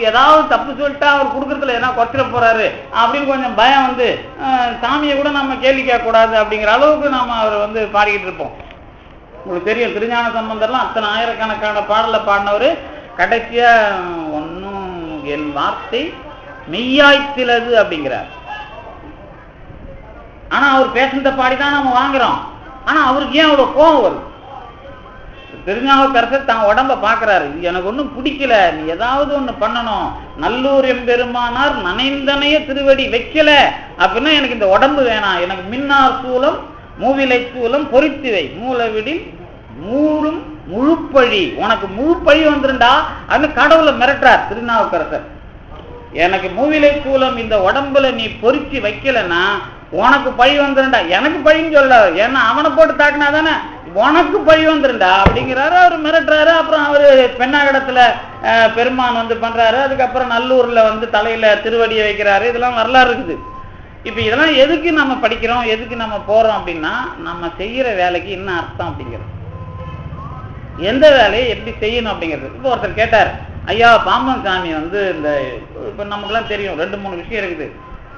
ஏதாவது தப்பு சொல்லிட்டா அவர் கொடுக்கறதுல ஏதாவது குறைச்சிட போறாரு அப்படின்னு கொஞ்சம் பயம் வந்து சாமியை கூட நம்ம கேள்வி கேட்கக்கூடாது அப்படிங்கிற அளவுக்கு நாம அவர் வந்து பாடிக்கிட்டு இருப்போம். உங்களுக்கு தெரியும், திருஞான சம்பந்தர்லாம் அத்தனை ஆயிரக்கணக்கான பாடலை பாடினவர் கடைசியா ஒன்னும் என் வார்த்தை மெய்யாய்த்திலது அப்படிங்கிறார். ஆனா அவர் பேசுனத பாடிதான் நம்ம வாங்குறோம். ஆனா அவருக்கு ஏன் அவ்வளவு கோபம் வருது? திருஞானக்கரசர் தான் உடம்ப பாக்குறாரு, இது எனக்கு ஒன்னும் பிடிக்கல, நீ ஏதாவது ஒண்ணு பண்ணணும், நல்லூர் எம்பெருமானார் நனைந்தனைய திருவடி வைக்கல அப்படின்னா எனக்கு இந்த உடம்பு வேணாம், எனக்கு மின்னார் சூலம் மூவிலை சூலம் பொறித்துவை மூலவிடில் மூடும் முழுப்பழி, உனக்கு முழுப்பழி வந்துருண்டா அப்படின்னு கடவுளை மிரட்டுறார் திருநாவுக்கரசர். எனக்கு மூவிலை சூலம் இந்த உடம்புல நீ பொறிச்சு வைக்கலன்னா உனக்கு பழி வந்துருண்டா. எனக்கு பழின்னு சொல்ல, ஏன்னா அவனை போட்டு தாக்குனா தானே உனக்கு பழி வந்துருண்டா அப்படிங்கிறாரு. அவர் மிரட்டுறாரு. அப்புறம் அவரு பெண்ணாகடத்துல பெருமான் வந்து பண்றாரு. அதுக்கப்புறம் நல்லூர்ல வந்து தலையில திருவடியை வைக்கிறாரு. இதெல்லாம் வரலாறு இருக்குது. இப்ப இதெல்லாம் எதுக்கு நம்ம படிக்கிறோம், எதுக்கு நம்ம போறோம் அப்படின்னா, நம்ம செய்யற வேலைக்கு என்ன அர்த்தம் அப்படிங்கிறது, எந்த வேலையை எப்படி செய்யணும் அப்படிங்கிறது. இப்போ ஒருத்தர் கேட்டார், ஐயா பாம்பன் சாமி வந்து இந்த இப்ப நமக்குலாம் தெரியும் 2-3 விஷயம் இருக்குது.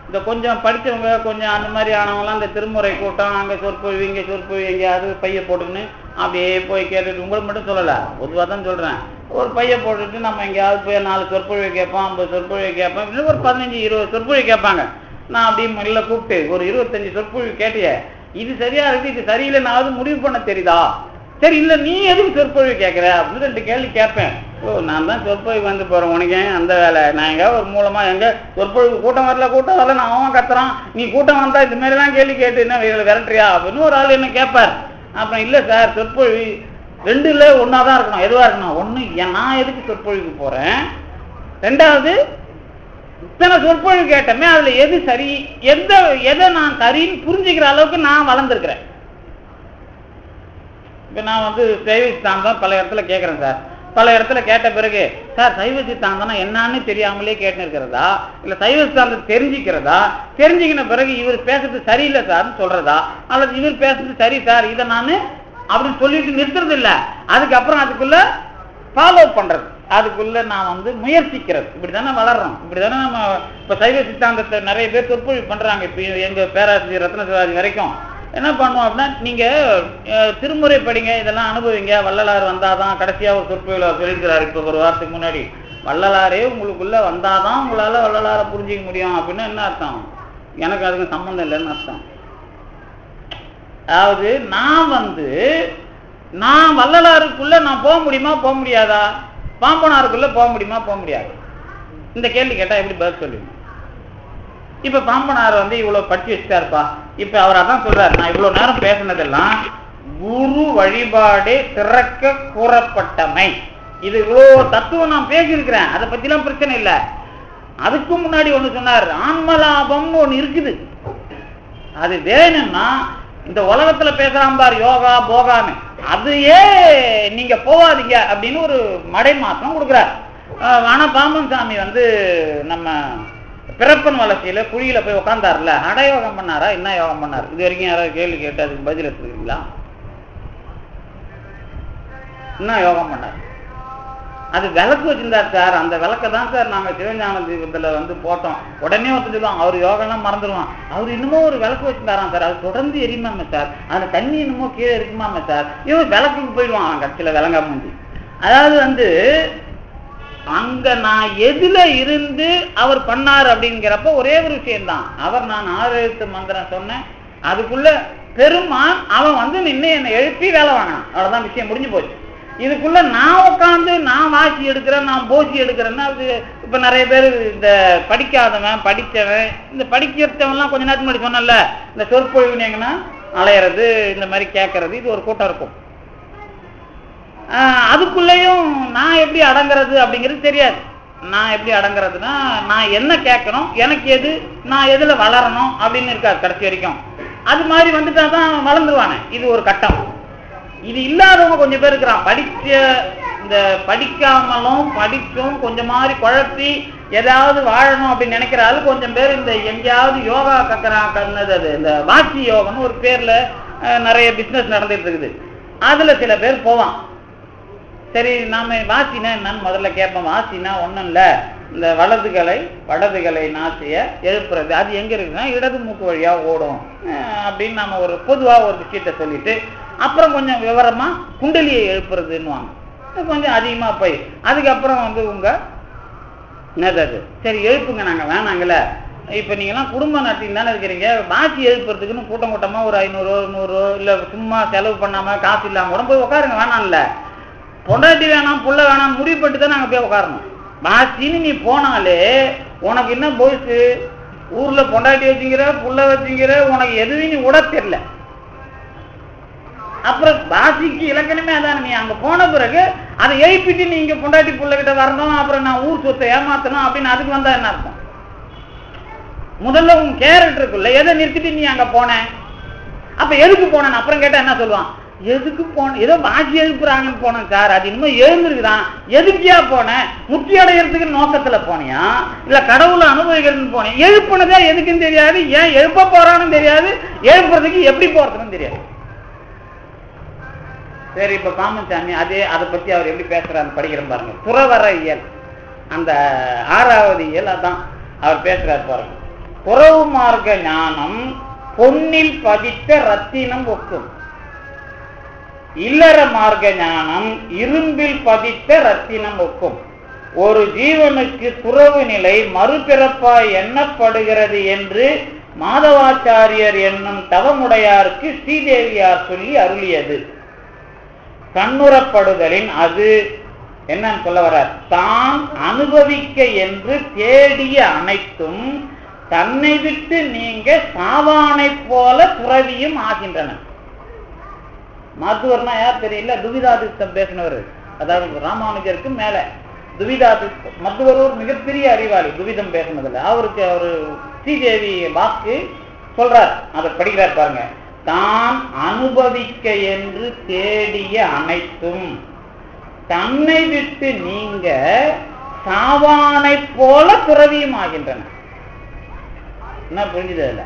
இந்த கொஞ்சம் படித்தவங்க கொஞ்சம் அந்த மாதிரி ஆனவங்களாம் இந்த திருமுறை கூட்டம், அங்கே சொற்பொழிவு இங்கே சொற்பொழிவு, எங்கேயாவது பையை போட்டுக்கின்னு அப்படியே போய் கேட்டுட்டு, உங்களுக்கு மட்டும் சொல்லலை, பொதுவாக தான் சொல்கிறேன், ஒரு பையை போட்டுட்டு நம்ம எங்கேயாவது போய் 4 சொற்பொழிவு கேட்போம், 50 சொற்பொழிவு கேட்போம், இல்லை ஒரு 15-20 சொற்பொழிவு கேட்பாங்க. நான் அப்படியே முதல்ல கூப்பிட்டு ஒரு 25 சொற்பொழிவு கேட்டிய, இது சரியா இருக்கு, இது சரியில்லை, நான் முடிவு பண்ண தெரியுதா? சரி, இல்லை நீ எதுக்கு சொற்பொழிவு கேட்குற அப்படின்னு 2 கேள்வி கேட்பேன். ஓ நான் தான் சொற்பொழிவு வந்து போகிறேன், உனக்கு அந்த வேலை, நான் எங்கே ஒரு மூலமாக எங்கே சொற்பொழிவு கூட்டம் வரல நான் அவன் கத்துறான், நீ கூட்டம் வந்தா இந்த மாதிரிலாம் கேள்வி கேட்டு என்ன விரட்டுறியா அப்படின்னு ஒரு ஆள் என்ன கேட்பார். அப்புறம் இல்லை சார், சொற்பொழிவு 2ல் ஒன்றா தான் இருக்கணும், எதுவாக இருக்கணும், ஒன்று நான் எதுக்கு சொற்பொழிவுக்கு போகிறேன், 2வது இத்தனை சொற்பொழிவு கேட்டமே அதில் எது சரி, எதை நான் சரின்னு புரிஞ்சுக்கிற அளவுக்கு நான் வளர்ந்துருக்கிறேன். இப்போ நான் வந்து சைவ சித்தாந்தம் பல இடத்துல கேட்குறேன் சார். பல இடத்துல கேட்ட பிறகு, சார் சைவ சித்தாந்தம்னா என்னான்னு தெரியாமலே கேட்டு இருக்கிறதா, இல்லை சைவ சித்தாந்தம் தெரிஞ்சுக்கிறதா, தெரிஞ்சுக்கின பிறகு இவர் பேசுறது சரியில்லை சார்னு சொல்றதா, அல்லது இவர் பேசுறது சரி சார் இதை நான் அப்படின்னு சொல்லிட்டு நிறுத்துறது இல்லை, அதுக்கப்புறம் அதுக்குள்ள ஃபாலோ பண்றது, அதுக்குள்ள நான் வந்து முயற்சிக்கிறது. இப்படி தானே வளர்றோம், இப்படி தானே நம்ம இப்போ சைவ சித்தாந்தத்தை நிறைய பேர் சொற்பொழிவு பண்றாங்க. இப்போ எங்க பேராசிரியர் ரத்ன சிவாஜி வரைக்கும் என்ன பண்ணுவோம் அப்படின்னா, நீங்க திருமுறை படிங்க, இதெல்லாம் அனுபவிங்க, வள்ளலார் வந்தாதான், கடைசியா ஒரு சொற்பொழிவு சொல்லியிருக்கிறார் இப்போ ஒரு வாரத்துக்கு முன்னாடி, வள்ளலாரே உங்களுக்குள்ள வந்தாதான் உங்களால வள்ளலாரை புரிஞ்சிக்க முடியும் அப்படின்னா என்ன அர்த்தம்? எனக்கு அதுக்கு சம்பந்தம் இல்லைன்னு அர்த்தம். அதாவது நான் வள்ளலாருக்குள்ள நான் போக முடியுமா போக முடியாதா, பாம்பனாருக்குள்ள போக முடியுமா போக முடியாது? இந்த கேள்வி கேட்டா எப்படி பதில் சொல்லுவீங்க? இப்ப பாம்பனார் வந்து இவ்வளவு படிச்சு வச்சுட்டாருப்பா, இப்ப அவர் அதான் சொல்றாரு, நான் இவ்வளவு நேரம் பேசினதெல்லாம் குரு வழிபாடே சிறக்க கூறப்பட்டமை, இது இவ்வளவு தத்துவம் நான் பேசியிருக்கிறேன், அதை பத்தி எல்லாம் பிரச்சனை இல்லை. அதுக்கு முன்னாடி ஒண்ணு சொன்னார், ஆன்மலாபம்னு ஒண்ணு இருக்குது, அது வேணும்னா இந்த உலகத்துல பேசுறான் பார் யோகா போகான்னு, அதையே நீங்க போவாதீங்க அப்படின்னு ஒரு மடை மாற்றம் கொடுக்குறார். ஆனா பாம்பன் சாமி வந்து நம்ம பிறப்பன் வளர்ச்சியில குழியில போய் உட்கார்ந்தாருல, அடயோகம் பண்ணாரா என்ன யோகம் பண்ணார்? இது வரைக்கும் யாராவது கேள்வி கேட்டு அதுக்கு பதில் எடுத்துக்கிறீங்களா? என்ன யோகம் பண்ணார்? அது விளக்கு வச்சிருந்தார் சார், அந்த விளக்கை தான் சார் நாங்கள் சிவஞான தீபத்தில் வந்து போட்டோம். உடனே ஒருத்தர் சொல்லுவான், அவர் யோகெல்லாம் மறந்துடுவான், அவர் இன்னமும் ஒரு விளக்கு வச்சிருந்தாராம் சார், அது தொடர்ந்து எரியுமாமே சார், அந்த தண்ணி இன்னமோ கீழே இருக்குமாமே சார், இவன் விளக்குக்கு போயிடுவான் கட்சியில் விளங்கா முடிஞ்சு. அதாவது வந்து அங்க நான் எதுல இருந்து அவர் பண்ணார் அப்படிங்கிறப்ப ஒரே ஒரு விஷயம்தான். அவர் நான் 6 எழுத்து மந்திரம் சொன்னேன், அதுக்குள்ள பெருமான் அவன் வந்து நின்று என்னை எழுப்பி வேலை வாங்கினான், அவ்வளவுதான், விஷயம் முடிஞ்சு போச்சு. இதுக்குள்ள நான் உட்காந்து நான் வாசி எடுக்கிறேன், நான் போசி எடுக்கிறேன்னா அது இப்ப நிறைய பேர் இந்த படிக்காதவன் படித்தவன், இந்த படிக்கிறவன்லாம் கொஞ்ச நேரத்துக்கு முன்னாடி சொன்னல, இந்த சொற்பொழிவுனீங்கன்னா அலையிறது, இந்த மாதிரி கேட்கறது, இது ஒரு கூட்டம் இருக்கும். அதுக்குள்ளேயும் நான் எப்படி அடங்குறது அப்படிங்கிறது தெரியாது. நான் எப்படி அடங்குறதுன்னா, நான் என்ன கேட்கணும், எனக்கு எது, நான் எதுல வளரணும் அப்படின்னு இருக்காது கடைசி வரைக்கும். அது மாதிரி வந்துட்டா தான் வளர்ந்துருவானே, இது ஒரு கட்டம். இது இல்லாதவங்க கொஞ்சம் பேர் இருக்கிறான், படிச்ச இந்த படிக்காமலும் படிச்சும் கொஞ்சம் மாதிரி குழப்பி ஏதாவது வாழணும் அப்படின்னு நினைக்கிறாரு கொஞ்சம் பேர். இந்த எங்கேயாவது யோகா கக்கறாது, அது இந்த வாசி யோகம்னு ஒரு பேர்ல நிறைய பிசினஸ் நடந்துட்டு இருக்குது. அதுல சில பேர் போவான். சரி, நாம வாசினா என்னன்னு முதல்ல கேட்போம். வாசினா ஒன்றும் இல்லை, இந்த வலதுகளை நாசிய எழுப்புறது, அது எங்க இருக்குன்னா இடது மூக்கு வழியா ஓடும் அப்படின்னு நம்ம ஒரு பொதுவாக ஒரு விஷயத்த சொல்லிட்டு, அப்புறம் கொஞ்சம் விவரமா குண்டலியை எழுப்புறதுன்னுவாங்க, கொஞ்சம் அதிகமா போய் அதுக்கப்புறம் வந்து உங்க என்னது சரி எழுப்புங்க, நாங்க வேணாங்கல்ல. இப்ப நீங்கெல்லாம் குடும்ப நடத்தின்னு தானே இருக்கிறீங்க, வாசி எழுப்புறதுக்குன்னு கூட்டம் கூட்டமா ஒரு 500 100 இல்ல சும்மா செலவு பண்ணாம காசு இல்லாம கூட போய் உட்காருங்க, வேணாம்ல. பொண்டாட்டி வேணாம் புள்ள வேணாம் முடிவுபட்டு தான் நாங்க போய் உட்காரணும். வாசின்னு நீ போனாலே உனக்கு என்ன போயிடுச்சு, ஊர்ல பொண்டாட்டி வச்சுங்கிற புள்ள வச்சுங்கிற, உனக்கு எதுவும் நீ விட தெரியல. அப்புறம் வாசிக்கு இலக்கணமே அதான், நீ அங்க போன பிறகு அதை எழுப்பிட்டு நீ இங்க பொண்டாட்டி புள்ள கிட்ட வரணும், அப்புறம் நான் ஊர் சொத்தை ஏமாத்தணும் அப்படின்னு அதுக்கு வந்தா என்ன அர்த்தம்? முதல்ல உன் கேரக்டருக்குள்ள எதை நிறுத்திட்டு நீ அங்க போன, அப்ப எதுக்கு போன அப்புறம் கேட்டா என்ன சொல்லுவான், எதுக்கு போன, ஏதோ வாசி எழுப்புறாங்கன்னு போனேன் சார், அது இன்னும் எழுந்திருக்குதான், எதுக்கியா போன, முத்தி அடைகிறதுக்கு நோக்கத்துல போனியா இல்ல கடவுளை அனுபவிக்கிறதுன்னு போனேன், எழுப்புனதே எதுக்குன்னு தெரியாது, ஏன் எழுப்ப போறான்னு தெரியாது, எழுப்புறதுக்கு எப்படி போறதுன்னு தெரியாது. சரி, இப்ப காமசாமி அதை பத்தி அவர் எப்படி பேசுறாரு படிக்கிறேன் பாருங்க. புறவர இயல், அந்த 6வது இயல், அதான் அவர் பேசுறாரு பாருங்க. புறவு மார்க்க ஞானம் பொன்னில் பதித்த ரத்தினம் ஒக்கும், இல்லற மார்க்க ஞானம் இரும்பில் பதித்த ரத்தினம் ஒக்கும். ஒரு ஜீவனுக்கு துறவு நிலை மறுபிறப்பாய் எண்ணப்படுகிறது என்று மாதவாச்சாரியர் என்னும் தவமுடையாருக்கு ஸ்ரீதேவியார் சொல்லி அருளியது. கண்ணுறப்படுதலின் அது என்னன்னு சொல்ல வர, தான் அனுபவிக்க என்று தேடிய அனைத்தும் தன்னை விட்டு நீங்க சாவானை போல துறவியும் ஆகின்றன. மருத்துவர்னா யார் தெரியல, துவிதாதித்தம் பேசினவர், அதாவது ராமானுஜருக்கு மேல துவிதாதித்தம். மருத்துவர் ஒரு மிகப்பெரிய அறிவாளி, துவிதம் பேசினதுல அவருக்கு அவரு ஸ்ரீதேவி வாக்கு சொல்றார், அதை படிக்கிறார் பாருங்க. தான் அனுபவிக்க என்று தேடிய அனைத்தும் தன்னை விட்டு நீங்க சாவானை போல துறவியும் ஆகின்றன. என்ன புரிஞ்சுது? இல்ல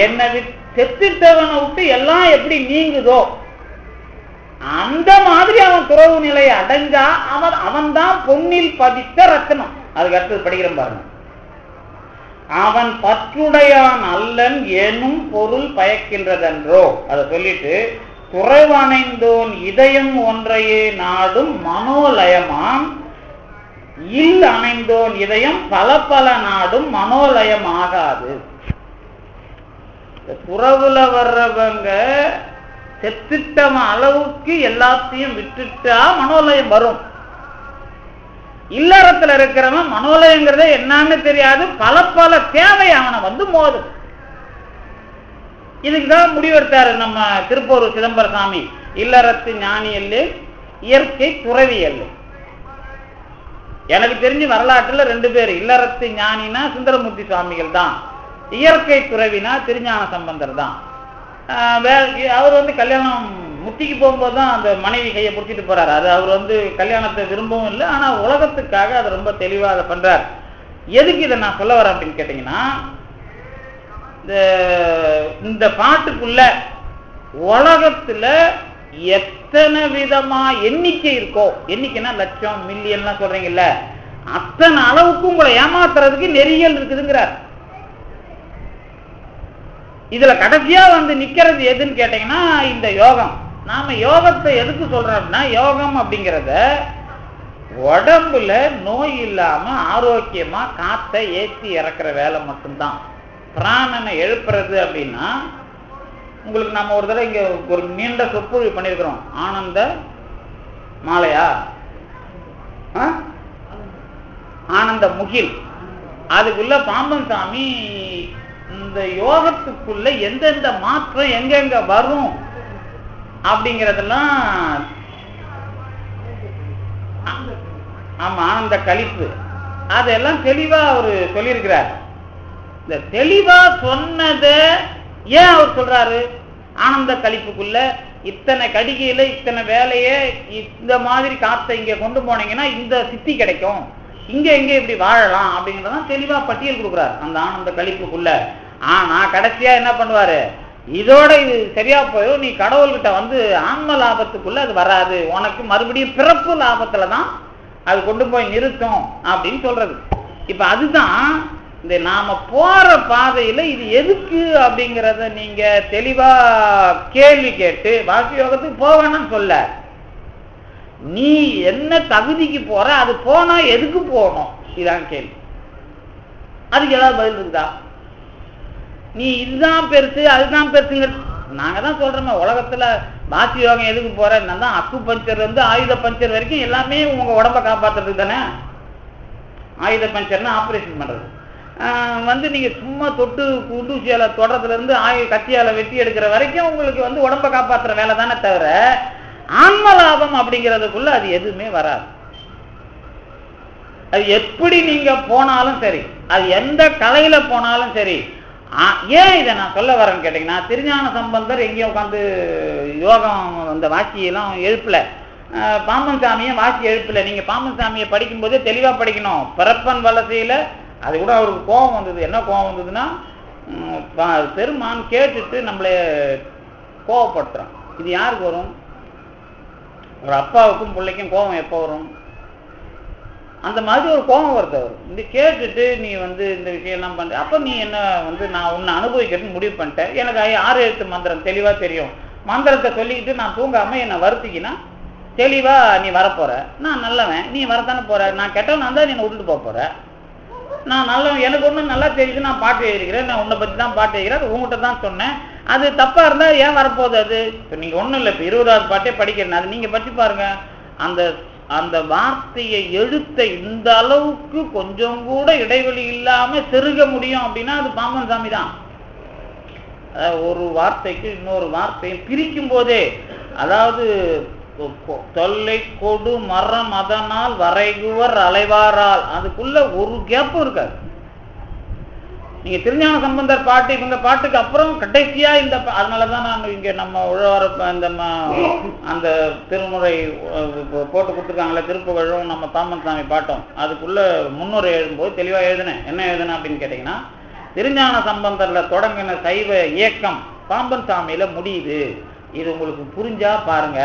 என்னை செத்துட்டவனை விட்டு எல்லாம் எப்படி நீங்குதோ அந்த மாதிரி அவன் துறவு நிலையை அடைஞ்சா அவன் தான் பொன்னில் பதித்த ரத்தினம். அதுக்கு அடுத்தது படிக்கிறேன் பாருங்க. அவன் பற்றுடையான் அல்லன் எனும் பொருள் பயக்கின்றதென்றோ, அதை சொல்லிட்டு துறவணைந்தோன் இதயம் ஒன்றையே நாடும் மனோலயமாம், இல் அணைந்தோன் இதயம் பல பல நாடும் மனோலயம் ஆகாது. துறவுல வர்றவங்க செத்துட்டவன் அளவுக்கு எல்லாத்தையும் விட்டுட்டா மனோலயம் வரும். இல்லறத்துல இருக்கிறவன் மனோலயங்கிறதே என்னன்னு தெரியாது, பல பல தேவை அவனை வந்து மோதும். இதுக்குதான் முடிவெடுத்தாரு நம்ம திருப்பூர் சிதம்பர சாமி, இல்லறத்து ஞானி அல்ல இயற்கை துறவி அல்ல. எனக்கு தெரிஞ்சு வரலாற்றுல 2 பேர், இல்லறத்து ஞானினா சுந்தரமூர்த்தி சுவாமிகள் தான், இயற்கை துறவினா திருஞான சம்பந்தர் தான். அவர் வந்து கல்யாணம் முத்திக்கு போகும்போது தான் அந்த மனைவி கையை பிடிச்சிட்டு போறாரு. அது அவர் கல்யாணத்தை விரும்பவும் இல்லை, ஆனா உலகத்துக்காக அதை ரொம்ப தெளிவா அதை பண்றார். எதுக்கு இதை நான் சொல்ல வரேன் அப்படின்னு கேட்டீங்கன்னா, இந்த பாட்டுக்குள்ள உலகத்துல எத்தனை விதமா எண்ணிக்கை இருக்கோ, எண்ணிக்கைன்னா லட்சம் மில்லியன்லாம் சொல்றீங்கல்ல, அத்தனை அளவுக்கு உங்களை ஏமாத்துறதுக்கு நெறியல் இருக்குதுங்கிறார். இதுல கடைசியா வந்து நிக்கிறது எதுன்னு கேட்டீங்கன்னா இந்த யோகம். நாம யோகத்தை எதுக்கு சொல்றோம் அப்படின்னா, யோகம் அப்படிங்கிறத உடம்புல நோய் இல்லாம ஆரோக்கியமா காத்தை ஏற்றி இறக்குற வேலை மட்டும்தான். பிராணனை எழுப்புறது அப்படின்னா, உங்களுக்கு நம்ம ஒரு தடவை இங்க ஒரு நீண்ட சொற்பொழிவு பண்ணியிருக்கிறோம், ஆனந்த மாலையா ஆனந்த முகில். அதுக்குள்ள பாம்பன் சாமி இந்த யோகத்துக்குள்ள எந்தெந்த மாற்றம் எங்கெங்க வரும் அப்படிங்கறதெல்லாம், ஆமா ஆனந்த கழிப்பு, அதெல்லாம் தெளிவா அவரு சொல்லியிருக்கிறார். இந்த தெளிவா சொன்னத ஏன் அவர் சொல்றாரு? ஆனந்த கழிப்புக்குள்ள இத்தனை கடிகையில இத்தனை வேலைய இந்த மாதிரி காத்தை இங்க கொண்டு போனீங்கன்னா இந்த சித்தி கிடைக்கும், இங்க எங்க இப்படி வாழலாம் அப்படிங்கறதான் தெளிவா பட்டியல் கொடுக்குறாரு அந்த ஆனந்த கழிப்புக்குள்ள. ஆனா கடைசியா என்ன பண்ணுவாரு, இதோட இது சரியா போயிடும், நீ கடவுள்கிட்ட வந்து ஆன்ம லாபத்துக்குள்ள அது வராது, உனக்கு மறுபடியும் பிறப்பு லாபத்துலதான் அது கொண்டு போய் நிறுத்தும் அப்படின்னு சொல்றது. இப்ப அதுதான் இந்த நாம போற பாதையில இது எதுக்கு அப்படிங்கிறத நீங்க தெளிவா கேள்வி கேட்டு பாக்கி யோகத்துக்கு போவேன்னு சொல்ல, நீ என்ன தகுதிக்கு போற, அது போனா எதுக்கு போகணும், இதான் கேள்வி. அதுக்கு ஏதாவது பதில் இருக்குதா? நீ இதுதான் பெருசு அதுதான் பெருசுங்க. நாங்க தான் சொல்றோமே, உலகத்துல பாக்கி யோகம் எதுக்கு போறேன்னா தான் அக்கு பஞ்சர் இருந்து ஆயுத பஞ்சர் வரைக்கும் எல்லாமே உங்க உடம்ப காப்பாத்துறதுக்கு தானே. ஆயுத பஞ்சர்னா ஆப்ரேஷன் பண்றது, வந்து நீங்க சும்மா தொட்டு குண்டூசியால தொடரத்துல இருந்து கத்தியால வெட்டி எடுக்கிற வரைக்கும் உங்களுக்கு வந்து உடம்ப காப்பாத்துற வேலை தானே தவிர ஆன்ம லாபம் அப்படிங்கிறதுக்குள்ள அது எதுவுமே வராது. அது எப்படி நீங்க போனாலும் சரி, அது எந்த கலையில போனாலும் சரி. ஏன் இதை நான் சொல்ல வரேன்னு கேட்டீங்கன்னா, திருஞான சம்பந்தர் எங்கேயும் உட்காந்து யோகம் அந்த வாக்கியெல்லாம் எழுப்பல, பாம்பன் சாமியை வாசி எழுப்பல. நீங்க பாம்பன் சாமியை படிக்கும் போதே தெளிவா படிக்கணும். பிறப்பன் வலசையில அது கூட அவருக்கு கோபம் வந்தது. என்ன கோபம் வந்ததுன்னா, பெருமான் கேட்டுட்டு நம்மளை கோபப்படுத்துறான். இது யாருக்கு வரும்? ஒரு அப்பாவுக்கும் பிள்ளைக்கும் கோபம் எப்போ வரும்? அந்த மாதிரி ஒரு கோபம் வருது. அவர் இந்த கேட்டுட்டு நீ வந்து இந்த விஷயம்லாம் பண்ற, அப்ப நீ என்ன வந்து நான் உன்னை அனுபவிக்கணும்னு முடிவு பண்ணிட்டேன். எனக்கு 6 எழுத்து மந்திரம் தெளிவா தெரியும். மந்திரத்தை சொல்லிக்கிட்டு நான் தூங்காம என்னை வருத்திக்கினா தெளிவா நீ வரப்போற, நான் நல்லவன், நீ வரத்தானே போற, நான் கெட்டவன் இருந்தா நீ விட்டுட்டு போற, நான் நல்லவன், எனக்கு ஒண்ணு நல்லா தெரியுது, நான் பாட்டு எழுதிக்கிறேன், நான் உன்னை பத்தி தான் பாட்டு எழுதிக்கிறேன், உங்ககிட்ட தான் சொன்னேன், அது தப்பா இருந்தா ஏன் வரப்போகுது? அது இப்ப நீங்க ஒண்ணும் இல்லை, இப்ப 20வது பாட்டே படிக்கிறேன், அது நீங்க படிச்சு பாருங்க. அந்த அந்த வார்த்தையை எழுத்த இந்த அளவுக்கு கொஞ்சம் கூட இடைவெளி இல்லாம செருக முடியும் அப்படின்னா அது பாம்பன் சாமி தான். ஒரு வார்த்தைக்கு இன்னொரு வார்த்தையை பிரிக்கும் போதே, அதாவது தொல்லை கொடு மரம் அதனால் வரைகுவர் அலைவாரால், அதுக்குள்ள ஒரு கேப்பும் இருக்காது. நீங்க திருஞான சம்பந்தர் பாட்டு இவங்க பாட்டுக்கு அப்புறம் கடைசியா இந்த, அதனாலதான் நான் இங்க நம்ம உழவார அந்த திருமுறை போட்டு கொடுத்துருக்காங்களே, திருப்புகழும் நம்ம பாம்பன் சாமி பாட்டும், அதுக்குள்ள முன்னுரை எழுதும்போது தெளிவா எழுதினேன். என்ன எழுதுனேன் அப்படின்னு கேட்டீங்கன்னா, திருஞான சம்பந்தர்ல தொடங்கின சைவ இயக்கம் பாம்பன் சாமியில முடியுது, இது உங்களுக்கு புரிஞ்சா பாருங்க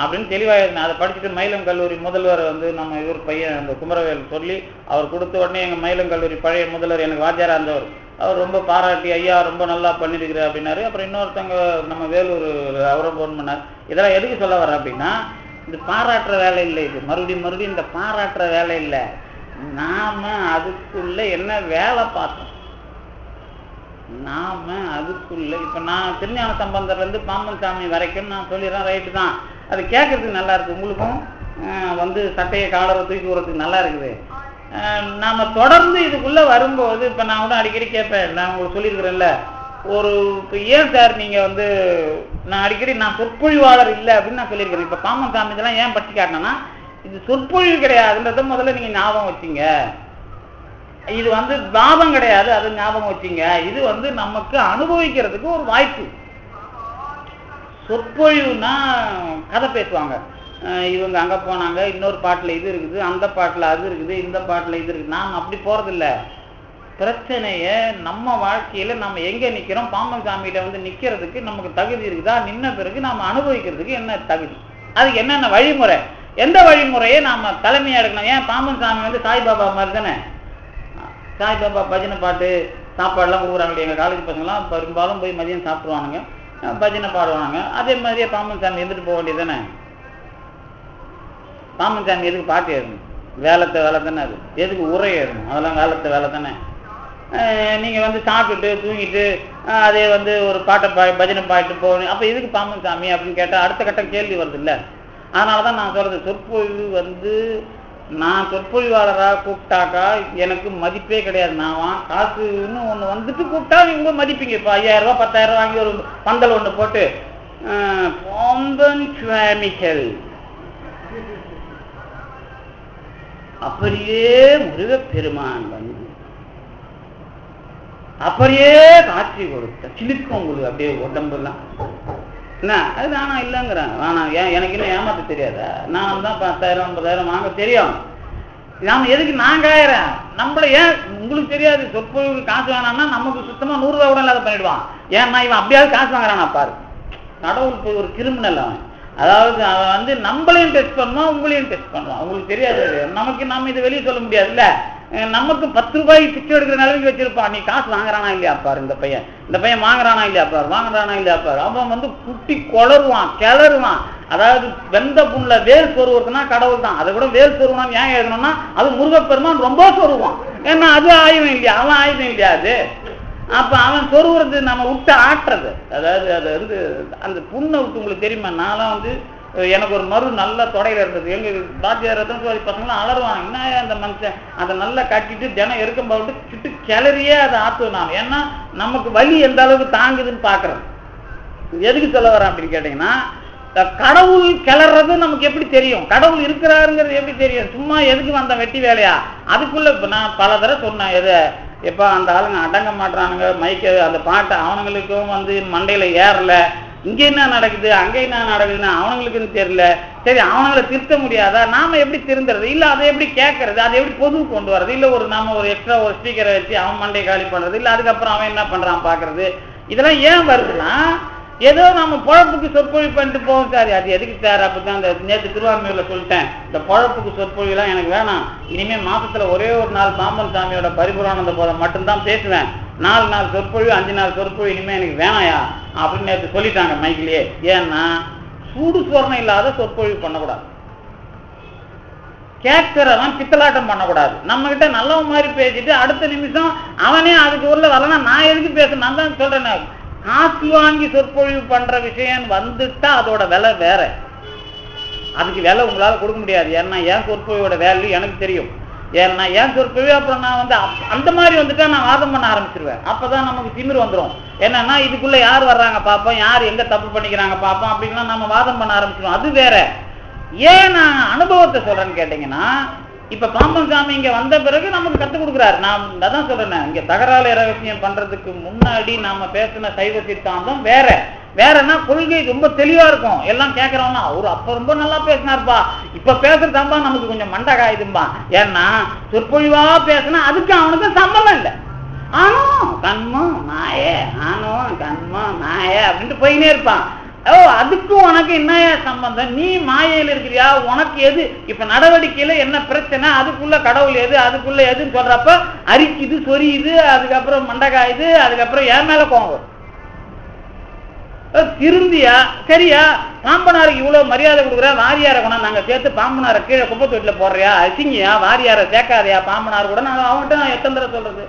அப்படின்னு தெளிவா எழுதினேன். அதை படிச்சுட்டு மயிலம் கல்லூரி முதல்வர் வந்து நம்ம இவர் பையன் அந்த குமரவேல் சொல்லி அவர் கொடுத்த உடனே எங்க மயிலம் கல்லூரி பழைய முதல்வர் எனக்கு வாத்தியாரா இருந்தவர், அவர் ரொம்ப பாராட்டி ஐயா ரொம்ப நல்லா பண்ணிருக்கிற அப்படின்னாரு. அப்புறம் இன்னொருத்தவங்க நம்ம வேலூர் அவரும் போன் பண்ணார். இதெல்லாம் எதுக்கு சொல்ல வர அப்படின்னா, இந்த பாராட்டுற வேலை இல்லை, இது மறுபடியும் இந்த பாராட்டுற வேலை இல்லை, நாம அதுக்குள்ள என்ன வேலை பார்த்தோம், நாம அதுக்குள்ள இப்ப நான் திருஞான சம்பந்தர்ல இருந்து பாம்பன் சாமி வரைக்கும் நான் சொல்லிடுறேன், ரைட்டு தான், அது கேட்கறதுக்கு நல்லா இருக்கு, உங்களுக்கும் வந்து சட்டையை காலரை தூக்கி விடுறதுக்கு நல்லா இருக்குது. நாம தொடர்ந்து இதுக்குள்ள வரும்போது இப்ப நான் கூட அடிக்கடி கேட்பேன், நான் உங்களுக்கு சொல்லியிருக்கிறேன்ல, ஒரு இப்போ ஏன் சார் நீங்க வந்து நான் அடிக்கடி நான் சொற்பொழிவாளர் இல்லை அப்படின்னு நான் சொல்லியிருக்கிறேன். இப்ப பாம்பன் சாமி இதெல்லாம் ஏன் பற்றி காட்டினேன்னா, இது சொற்பொழிவு கிடையாதுன்றத முதல்ல நீங்க ஞாபகம் வச்சுங்க. இது வந்து லாபம் கிடையாது, அது ஞாபகம் வச்சுங்க. இது வந்து நமக்கு அனுபவிக்கிறதுக்கு ஒரு வாய்ப்பு. சொற்பொழிவுனா கதை பேசுவாங்க, இவங்க அங்க போனாங்க, இன்னொரு பாட்டுல இது இருக்குது, அந்த பாட்டுல அது இருக்குது, இந்த பாட்டுல இது இருக்குது. நாம் அப்படி போறதில்ல. பிரச்சனைய நம்ம வாழ்க்கையில நம்ம எங்க நிக்கிறோம், பாம்பன் சாமியிட்ட வந்து நிக்கிறதுக்கு நமக்கு தகுதி இருக்குதா, நின்ன பிறகு நாம அனுபவிக்கிறதுக்கு என்ன தகுதி, அதுக்கு என்னென்ன வழிமுறை, எந்த வழிமுறையை நாம தலைமையா எடுக்கணும்? ஏன் பாம்பன் சாமி வந்து சாய்பாபா மாதிரி தானே. சாய்பாபா பஜனை பாட்டு சாப்பாடுலாம் கொடுக்குறாங்க. எங்கள் காலேஜ் பசங்களாம் பெரும்பாலும் போய் மதியம் சாப்பிடுவானுங்க, பஜனை பாடுவானுங்க. அதே மாதிரியே பாம்பன் சாமி இருந்துட்டு போக வேண்டியது தானே. பாம்பன் சாமி எதுக்கு பாட்டு ஏறணும்? வேலை தானே அது. எதுக்கு உரை ஏறணும்? அதெல்லாம் வேலை தானே. நீங்கள் வந்து சாப்பிட்டுட்டு தூங்கிட்டு அதே வந்து ஒரு பாட்டை பஜனை பாட்டு போகணும். அப்போ எதுக்கு பாம்பன் சாமி அப்படின்னு கேட்டால் அடுத்த கட்ட கேள்வி வருது இல்லை. அதனால தான் நான் சொல்கிறது, சொற்பொழிவு வந்து நான் சொற்பொழிவாளராக கூப்பிட்டாக்கா எனக்கு மதிப்பே கிடையாது. நான் காசுன்னு ஒன்று வந்துட்டு கூப்பிட்டா நீங்கள் மதிப்பீங்க. இப்போ 5000 ரூபா 10,000 வாங்கி ஒரு பந்தல் ஒன்று போட்டு பாம்பன் சுவாமிகள் அப்படியே முருகப்பெருமான் வந்து அப்படியே காட்சி கொடுத்த சிலிக்கும் உங்களுக்கு அப்படியே உடம்புலாம் என்ன. அது நானா இல்லைங்கிறேன். வேணாம், எனக்கு இன்னும் ஏமாத்த தெரியாதா? நான் தான் 10,000 50,000 வாங்க தெரியும். நாம எதுக்கு நான் காயிறேன்? நம்மள ஏன் உங்களுக்கு தெரியாது? சொற்பொழிவுக்கு காசு வேணாம்னா நமக்கு சுத்தமா 100 ரூபா கூட இல்லாத பண்ணிடுவான். ஏன்னா இவன் அப்படியாவது காசு வாங்குறானா பாரு. கடவுள் போய் ஒரு கிரிமினல் அவன். அதாவது அவன் வந்து நம்மளையும் டெஸ்ட் பண்ணுவான், உங்களையும் டெஸ்ட் பண்ணுவான். உங்களுக்கு தெரியாது. நமக்கு நம்ம இதை வெளியே சொல்ல முடியாதுல்ல. நமக்கு 10 ரூபாய் பிச்சை எடுக்கிற நிலைமைக்கு வச்சிருப்பான். நீ காசு வாங்குறானா இல்லையா பாரு. இந்த பையன் வாங்குறானா இல்லையா பாரு. அவன் வந்து குட்டி கிளறுவான். அதாவது வெந்த புண்ணுல வேல் சொருவதுன்னா கடவுள் தான். அதை கூட வேல் சொருவனான்னு ஏன் எழுதணும்னா அது முருகப்பெருமான் ரொம்ப சொருவான். ஏன்னா அது ஆயுதம் இல்லையா, அவன் ஆயுதம் இல்லையா அது. அப்ப அவன் சொருவுறது நம்ம விட்டு ஆட்டுறது. அதாவது அது வந்து அந்த புண்ணை விட்டு உங்களுக்கு தெரியுமா? நான்லாம் வந்து எனக்கு ஒரு மறு நல்ல தொடையில இருந்தது. எங்க பாத்தியார் ரத்தனசுவாரி பசங்களாம் அலறுவாங்க, என்ன அந்த மனுஷன் அதை நல்லா கட்டிட்டு தினம் இருக்கும் போட்டு சுட்டு கிளறியே அதை ஆத்துவேன் நான். ஏன்னா நமக்கு வலி எந்த அளவுக்கு தாங்குதுன்னு பாக்குறது. எதுக்கு சொல்ல வரேன் அப்படின்னு கேட்டீங்கன்னா, கடவுள் கிளறது நமக்கு எப்படி தெரியும்? கடவுள் இருக்கிறாருங்கிறது எப்படி தெரியும்? சும்மா எதுக்கு வந்த வெட்டி வேலையா? அதுக்குள்ள இப்ப நான் பல தடவை சொன்னேன், எதை எப்ப அந்த ஆளுங்க அடங்க மாட்டானுங்க, மைக்க அந்த பாட்டை அவனுங்களுக்கும் வந்து மண்டையில ஏறல. இங்க என்ன நடக்குது அங்க என்ன நடக்குதுன்னு அவனுங்களுக்குன்னு தெரியல. சரி, அவனுங்களை திருத்த முடியாதா? நாம எப்படி திருந்துறது? இல்ல அதை எப்படி கேட்கறது? அதை எப்படி பொதுவு கொண்டு வர்றது? இல்ல நாம ஒரு எக்ஸ்ட்ரா ஒரு ஸ்பீக்கரை வச்சு அவன் மண்டையை காலி பண்றது, இல்ல அதுக்கப்புறம் அவன் என்ன பண்றான் பாக்குறது. இதெல்லாம் ஏன் வருதுன்னா, ஏதோ நம்ம பொழப்புக்கு சொற்பொழிவு பண்ணிட்டு போவோம் சார். அது எதுக்கு சார்? அப்படிதான் அந்த நேற்று திருவாரூர்ல சொல்லிட்டேன், இந்த பொழப்புக்கு சொற்பொழிவுலாம் எனக்கு வேணாம். இனிமே மாசத்துல ஒரே ஒரு நாள் பாம்பன் சாமியோட பரிபூரணந்த போதை மட்டும்தான் பேசுவேன். 4 நாள் சொற்பொழிவு 5 நாள் சொற்பொழிவு இனிமே எனக்கு வேணாயா அப்படின்னு நேற்று சொல்லிட்டாங்க மைக்கிலேயே. ஏன்னா சூடு சொரணம் இல்லாத சொற்பொழிவு பண்ணக்கூடாது, கேட்கிறவன் பித்தலாட்டம் பண்ணக்கூடாது. நம்ம கிட்ட நல்லவன் மாதிரி பேசிட்டு அடுத்த நிமிஷம் அவனே அதுக்கு உள்ள வரலன்னா நான் எதுக்கு பேசணும்? நான் தான் சொல்றேன், காசு வாங்கி சொற்பொழிவு பண்ற விஷயம் வந்துட்டா அதோட விலை வேற. அதுக்கு விலை உங்களால கொடுக்க முடியாது. ஏன்னா என் சொற்பொழிவோட வேல்யூ எனக்கு தெரியும். ஏன்னா என் சொற்பொழிவு அப்புறம் நான் வந்து அந்த மாதிரி வந்துட்டா நான் வாதம் பண்ண ஆரம்பிச்சிருவேன். அப்பதான் நமக்கு திமிர் வந்துடும். என்னன்னா இதுக்குள்ள யார் வர்றாங்க பார்ப்போம், யார் எங்க தப்பு பண்ணிக்கிறாங்க பார்ப்போம் அப்படின்னா நம்ம வாதம் பண்ண ஆரம்பிச்சிருவோம். அது வேற. ஏன் நான் அனுபவத்தை சொல்றேன்னு கேட்டீங்கன்னா, இப்ப பாம்பன் சாமி இங்க வந்த பிறகு நமக்கு கத்துக் கொடுக்குறாரு. நான் அதான் சொல்றேன், இங்க தகராறு ரகசியம் பண்றதுக்கு முன்னாடி நாம பேசின சைவ சித்தாந்தம் வேறன்னா கொள்கை ரொம்ப தெளிவா இருக்கும். எல்லாம் கேட்கறவங்க அவரு அப்ப ரொம்ப நல்லா பேசினார்ப்பா, இப்ப பேசுறதாம்பா நமக்கு கொஞ்சம் மண்டை காயுதும்பா. ஏன்னா சொற்பொழிவா பேசினா அதுக்கு அவனுக்கு சம்பளம் இல்லை. ஆனோ கண்மம் நாயே, ஆனோ கண்மம் நாயே அப்படின்ட்டு போயினே இருப்பான். அதுக்கும் உனக்கு என்ன சம்பந்தம்? நீ மாயையில் இருக்கிறியா? உனக்கு எது இப்ப நடவடிக்கையில என்ன பிரச்சனை? அதுக்குள்ள கடவுள் எது, அதுக்குள்ள எதுன்னு சொல்றப்ப அரிக்குது, சொரியுது, அதுக்கப்புறம் மண்டகாயுது, அதுக்கப்புறம் என் மேல கோவம். திருந்தியா? சரியா? பாம்பனாருக்கு இவ்வளவு மரியாதை கொடுக்குறா, வாரியாரை கொண்டா நாங்க சேர்த்து பாம்பனாரை கீழே குப்பை தொட்டில போடுறியா? அசிங்கியா? வாரியாரை சேர்க்காதையா? பாம்பனார் கூட நான் அவன்கிட்ட நான் எத்தனை தடவை சொல்றது?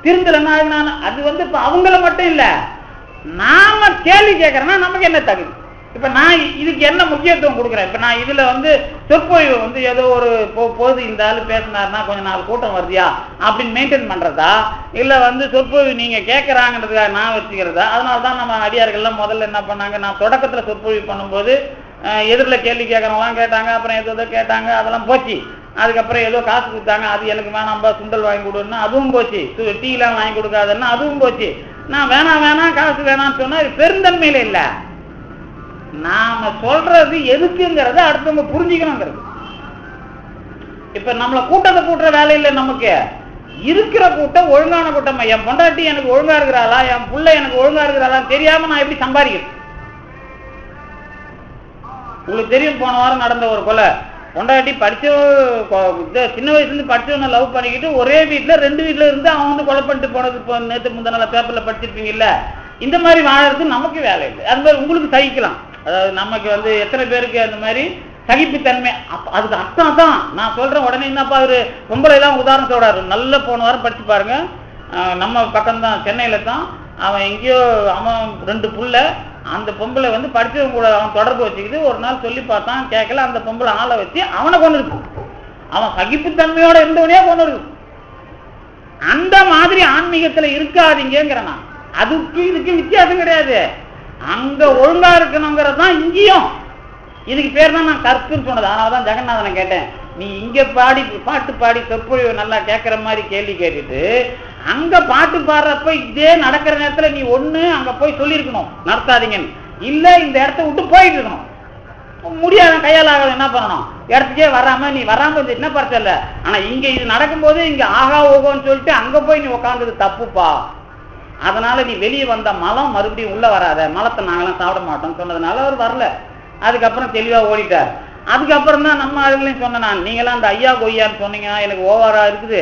திருந்தலன்னா அது வந்து இப்ப அவங்கள மட்டும் இல்ல, நாம கேள்வி கேட்கறேன்னா நமக்கு என்ன தகுதி? இப்ப நான் இதுக்கு என்ன முக்கியத்துவம் கொடுக்குறேன்? இப்ப நான் இதுல வந்து சொற்பொழிவு வந்து ஏதோ ஒரு போது இந்த ஆளு பேசினாருன்னா கொஞ்ச நாள் கூட்டம் வருதியா அப்படின்னு மெயின்டைன் பண்றதா, இல்ல வந்து சொற்பொழிவு நீங்க கேட்கறாங்கன்றதுக்காக நான் வச்சுக்கிறதா? அதனாலதான் நம்ம அடியார்கள்லாம் முதல்ல என்ன பண்ணாங்க, நான் தொடக்கத்துல சொற்பொழிவு பண்ணும்போது எதிரில் கேள்வி கேட்கறவங்களாம் கேட்டாங்க, அப்புறம் ஏதோ கேட்டாங்க, அதெல்லாம் போச்சு. அதுக்கப்புறம் ஏதோ காசு கொடுத்தாங்க, அது எனக்கு வேணாம்பா, சுண்டல் வாங்கி கொடுன்னா அதுவும் போச்சு, டீலாம் வாங்கி கொடுக்காதுன்னா அதுவும் போச்சு. நான் வேணாம் காசு வேணாம்னு சொன்னா இது பெருந்தன்மையில இல்ல. நாம சொல்றது எதுக்குங்கிறத அடுத்தவங்க புரிஞ்சுக்கணுங்கிறது. இப்ப நம்மள கூட்டத்தை கூட்டுற வேலை இல்லை, நமக்கு இருக்கிற கூட்டம் ஒழுங்கான கூட்டம். என் பொண்டாட்டி எனக்கு ஒழுங்கா இருக்கிறாளா, என் பிள்ளை எனக்கு ஒழுங்கா இருக்கிறாளா தெரியாம நான் எப்படி சம்பாதிக்கிறேன்? உங்களுக்கு தெரியும், போன வாரம் நடந்த ஒரு கொலை. பொண்டாட்டி படிச்ச சின்ன வயசுலேருந்து படிச்சவனை லவ் பண்ணிக்கிட்டு ஒரே வீட்டில் 2 வீட்டில் இருந்து அவன் வந்து கொலை பண்ணிட்டு போனது. இப்போ நேற்று முந்தின பேப்பரில் படிச்சிருப்பீங்கல்ல. இந்த மாதிரி வாழறது நமக்கு வேலை இல்லை. அது மாதிரி உங்களுக்கு சகிக்கலாம். அதாவது நமக்கு வந்து எத்தனை பேருக்கு அந்த மாதிரி சகிப்புத்தன்மை. அதுக்கு அர்த்தம் தான் நான் சொல்றேன். உடனே என்னப்பா ஒரு பொம்பளை எல்லாம் உதாரணம் சொல்றாரு. நல்ல போன வாரம் படிச்சு பாருங்க. நம்ம பக்கம்தான், சென்னையில தான். அவன் எங்கேயோ அவன் 2 புள்ள, அந்த பொம்பளை வந்து படிச்சவங்க கூட அவன் தொடர்பு வச்சுக்கிட்டு ஒரு நாள் சொல்லி பார்த்தான், கேட்கல. அந்த பொம்பளை ஆளை வச்சு அவனை கொண்டு இருக்கு. அவன் சகிப்புத்தன்மையோட இருந்தவனே கொண்டு இருக்கு. அந்த மாதிரி ஆன்மீகத்துல இருக்காதீங்கிறனா. அதுக்கு இதுக்கு வித்தியாசம் கிடையாது. அங்க ஒழுங்கா இருக்கணுங்கிறது தான் இங்கேயும். இதுக்கு பேர் தான் நான் கற்புன்னு சொன்னது. அதனாலதான் ஜெகநாதனை கேட்டேன், நீ இங்க பாட்டு பாடி சொற்பொழிவு நல்லா கேட்கிற மாதிரி கேள்வி கேட்டுட்டு அங்க பாட்டு பாடுறப்ப இதே நடக்கிற நேரத்துல நீ ஒண்ணு அங்க போய் சொல்லியிருக்கணும், நடத்தாதீங்கன்னு. இல்ல இந்த இடத்த விட்டு போயிட்டு இருக்கணும். முடியாத கையால் ஆகாது, என்ன பண்ணணும்? இடத்துக்கே வராம நீ வராம என்ன பிரச்சனை இல்லை. ஆனா இங்க இது நடக்கும்போது இங்க ஆகா ஓகோன்னு சொல்லிட்டு அங்க போய் நீ உட்காந்துது தப்புப்பா. அதனால நீ வெளியே வந்த மலம் மறுபடியும் உள்ள வராத, மலத்தை நாங்களாம் சாப்பிட மாட்டோம்னு சொன்னதுனால அவர் வரல. அதுக்கப்புறம் தெளிவா ஓடிட்டார். அதுக்கப்புறம் தான் நம்ம ஆளுங்களையும் சொன்னேன், நீங்களாம் அந்த ஐயா கொய்யான்னு சொன்னீங்கன்னா எனக்கு ஓவரா இருக்குது.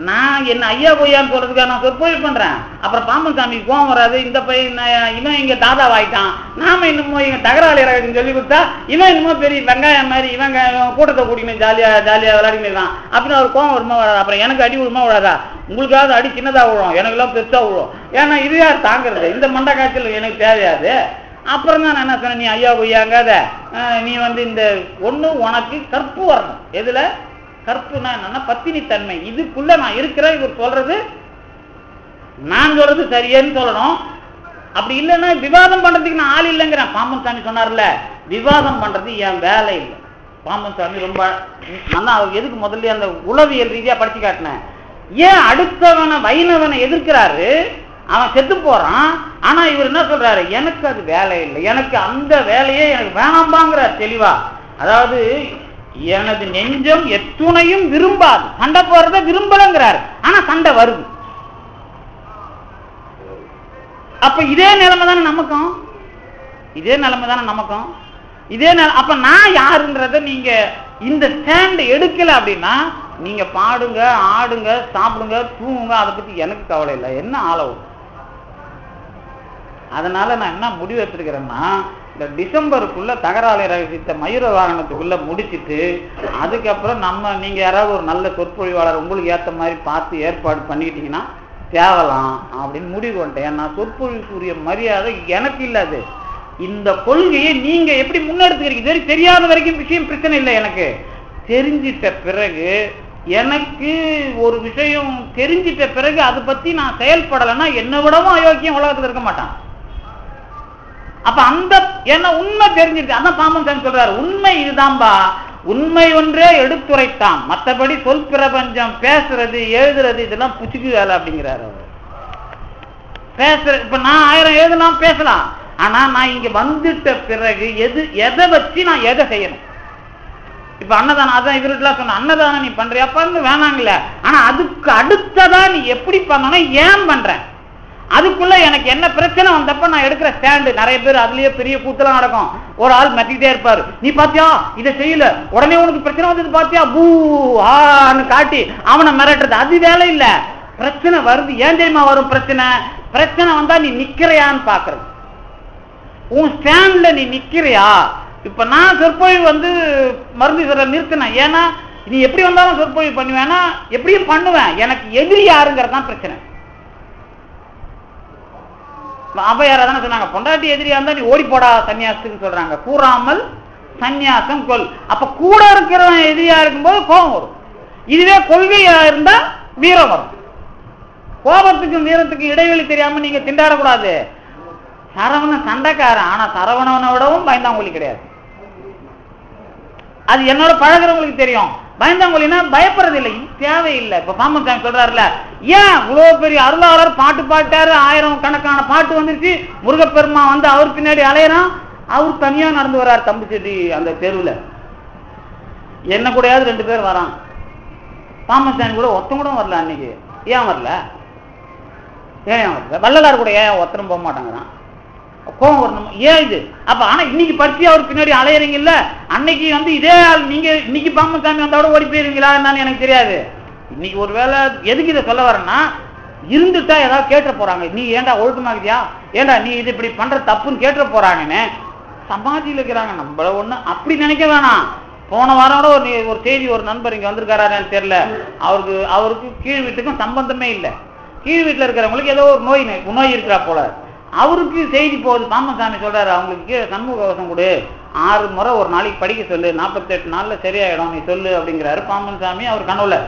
நான் என்ன ஐயா கொய்யான்னு சொல்றதுக்காக நான் சொற்பொழிவு பண்றேன். அப்புறம் பாம்பன் சாமிக்கு கோவம் வராது. இந்த பையன் இவன் இங்க தாதா வாயிட்டான், நாம இன்னமும் இவங்க தகராளி ரகத்துன்னு சொல்லி கொடுத்தா இவன் இன்னமும் பெரிய வெங்காயம் மாதிரி இவங்க கூட்டத்தை கூட்டின்னு ஜாலியா விளையாடின்னு இருக்கான் அப்படின்னு அவர் கோவம் வருமா வராது. அப்புறம் எனக்கு அடி விழுமா விடாதா? உங்களுக்காவது அடி சின்னதா விழும், எனக்கு எல்லாம் பெருசா விழும். ஏன்னா இது யார் தாங்கிறது? இந்த மண்டை காய்ச்சல் எனக்கு தேவையாது. அப்புறம் தான் நான் என்ன சொன்னேன், நீ ஐயா கொய்யாங்காத, நீ வந்து இந்த ஒண்ணு உனக்கு கற்பு வரணும். எதுல கற்புனா என்னன்னா பத்தினி தன்மை. இதுக்குள்ள நான் இருக்கிறேன், இவர் சொல்றது நான் சொல்றது சரியேன்னு சொல்லணும். அப்படி இல்லைன்னா விவாதம் பண்றதுக்கு நான் ஆள் இல்லைங்கிறேன். பாம்பன் சாமி சொன்னார்ல, விவாதம் பண்றது என் வேலை இல்லை. பாம்பன் சாமி ரொம்ப நல்லா அவர் எதுக்கு முதல்ல அந்த உளவியல் ரீதியா படிச்சு காட்டினேன். ஏன் அடுத்தவனை வைணவனை எதிர்க்கிறாரு, அவன் செத்து போறான். ஆனா இவர் என்ன சொல்றாரு, எனக்கு அது வேலை இல்லை, எனக்கு அந்த வேலையே எனக்கு வேணாம்பாங்கிறார் தெளிவா. அதாவது எனது நெஞ்சம் எத்துணையும் விரும்பாது, சண்டை போறத விரும்பலங்கிறார். ஆனா சண்டை வருது. அப்ப இதே நிலைமை தானே நமக்கும், இதே நிலைமை தானே நமக்கும், இதே அப்ப நான் யாருன்றத நீங்க இந்த ஸ்டாண்ட் எடுக்கல அப்படின்னா நீங்க பாடுங்க, ஆடுங்க, சாப்பிடுங்க, தூங்குங்க, அதை பத்தி எனக்கு கவலை இல்லை. என்ன ஆளவும். அதனால நான் என்ன முடிவு எடுத்துருக்கிறேன்னா, இந்த டிசம்பருக்குள்ள தகராளி ரகசியத்தை மயூர வாகனத்துக்குள்ள முடிச்சுட்டு அதுக்கப்புறம் நீங்க யாராவது ஒரு நல்ல சொற்பொழிவாளர் உங்களுக்கு ஏற்ற மாதிரி பார்த்து ஏற்பாடு பண்ணிக்கிட்டீங்கன்னா தேவலாம் அப்படின்னு முடிவு கொண்டேன். ஏன்னா சொற்பொழிவுக்குரிய மரியாதை எனக்கு இல்லாது. இந்த கொள்கையை நீங்க எப்படி முன்னெடுத்துக்கிறீங்க தெரியாத வரைக்கும் விஷயம் பிரச்சனை இல்லை. எனக்கு தெரிஞ்சிட்ட பிறகு, எனக்கு ஒரு விஷயம் தெரிஞ்சிட்ட பிறகு அதை பத்தி நான் செயல்படலைன்னா என்னை விடவும் அயோக்கியம் உலகத்தில் இருக்க மாட்டான். அப்ப அந்த என்ன உண்மை தெரிஞ்சிருக்கு. அதான் பாம்பன் சாமி சொல்றாரு, உண்மை இதுதான்பா, உண்மை ஒன்றே எடுத்துரைத்தான், மற்றபடி சொல் பிரபஞ்சம் பேசுறது எழுதுறது இதெல்லாம் புச்சுக்கு வேலை அப்படிங்கிறாரு அவர். பேசுற இப்ப நான் 1000 எழுதலாம் பேசலாம், ஆனா நான் இங்க வந்துட்ட பிறகு எதை வச்சு நான் எதை செய்யணும். இப்ப அன்னதானம், அதான் இவருக்குலாம் சொன்ன அன்னதானம் நீ பண்றியா பண்ணு வேணாங்கல்ல, ஆனா அதுக்கு அடுத்ததா நீ எப்படி பண்ணணும், ஏன் பண்ற, அதுக்குள்ள எனக்கு என்ன பிரச்சனை வந்தப்ப நான் எடுக்கிற ஸ்டாண்டு. நிறைய பேர் அதுலயே பெரிய கூத்தலாம் நடக்கும். ஒரு ஆள் மெத்திக்கிட்டே இருப்பாரு, நீ பாத்தியா இதை செய்யல, உடனே உனக்கு பிரச்சனை வந்தது பாத்தியா பூ ஆன்னு காட்டி அவனை மிரட்டுறது. அது வேலை இல்ல. பிரச்சனை வருது, ஏன் தெரியுமா வரும் பிரச்சனை வந்தா நீ நிக்கிறையான்னு பாக்குறது. உன் ஸ்டாண்ட்ல நீ நிக்கிறையா? இப்ப நான் சொற்பொழிவு வந்து மருந்து சொல்ற நிறுத்தினேன். ஏன்னா நீ எப்படி வந்தாலும் சொற்பொழிவு பண்ணுவேன்னா எப்படியும் பண்ணுவேன், எனக்கு எதிரி யாருங்கிறதான் பிரச்சனை. அவையார தானே சொன்னாங்க, பொண்டாட்டி எதிரியா இருந்தா நீ ஓடி போடா சன்னியாசத்துக்கு சொல்றாங்க, கூறாமல் சன்னியாசம் கொள். அப்ப கூட இருக்கிறவன் எதிரியா இருக்கும்போது கோபம் வரும். இதுவே கொள்கையா இருந்தா வீரம் வரும். கோபத்துக்கும் வீரத்துக்கும் இடைவெளி தெரியாம நீங்க திண்டாடக்கூடாது. சரவணன் சண்டைக்காரன், ஆனா சரவணனை விடவும் பயந்தாங்கொலி கிடையாது. அது என்னோட பழகிறவங்களுக்கு தெரியும். பயந்தாங்கொலினா பயப்படுறது இல்லை, இது தேவையில்லை. இப்ப பாம்பன் சாமி சொல்றாருல, ஏன் இவ்வளவு பெரிய அருளாளர் பாட்டு பாட்டாரு, 1000 கணக்கான பாட்டு வந்துருச்சு, முருகப்பெருமா வந்து அவர் பின்னாடி அலையறான், அவர் தனியா நடந்து வர்றாரு தம்பு செடி அந்த தெருவுல. என்ன கூடயாவது 2 பேர் வரான், பாம்பன் சாமி கூட ஒருத்தம் கூட வரல அன்னைக்கு. ஏன் வரல? வள்ளலார் கூட ஏன் ஒருத்தரும் போக மாட்டாங்கிறான்? கோபம் வரணும். ஏன் இது அப்ப ஆனா இன்னைக்கு படிச்சு அவர் பின்னாடி அலையறீங்கல்ல, அன்னைக்கு வந்து இதே ஆள் நீங்க இன்னைக்கு பாம்பன் சாமி வந்தோட ஓடி போயிருவீங்களா என்னன்னு எனக்கு தெரியாது. இன்னைக்கு ஒரு வேலை எதுக்கு இதை சொல்ல வரேன்னா, இருந்துட்டா ஏதாவது கேட்ட போறாங்க, நீ ஏன்டா ஒழுக்கமாக்குதியா, ஏன்டா நீ இது இப்படி பண்ற தப்புன்னு கேட்ட போறாங்கன்னு சமாதியில் இருக்கிறாங்க. நம்மள ஒண்ணு அப்படி நினைக்க வேணாம். போன வாரோட ஒரு செய்தி, ஒரு நண்பர் இங்க வந்திருக்காரான்னு தெரியல, அவருக்கு கீழ் வீட்டுக்கும் சம்பந்தமே இல்லை. கீழ் வீட்டுல இருக்கிறவங்களுக்கு ஏதோ ஒரு நோய் இருக்கிறா போல, அவருக்கு செய்தி போகுது. பாம்பன் சாமி சொல்றாரு, அவங்களுக்கு கீழே சண்முக கவசம் கொடு, 6 முறை ஒரு நாளைக்கு படிக்க சொல்லு, 48 நாள்ல சரியாயிடும் நீ சொல்லு அப்படிங்கிறாரு பாம்பன் சாமி. அவர் கனவுல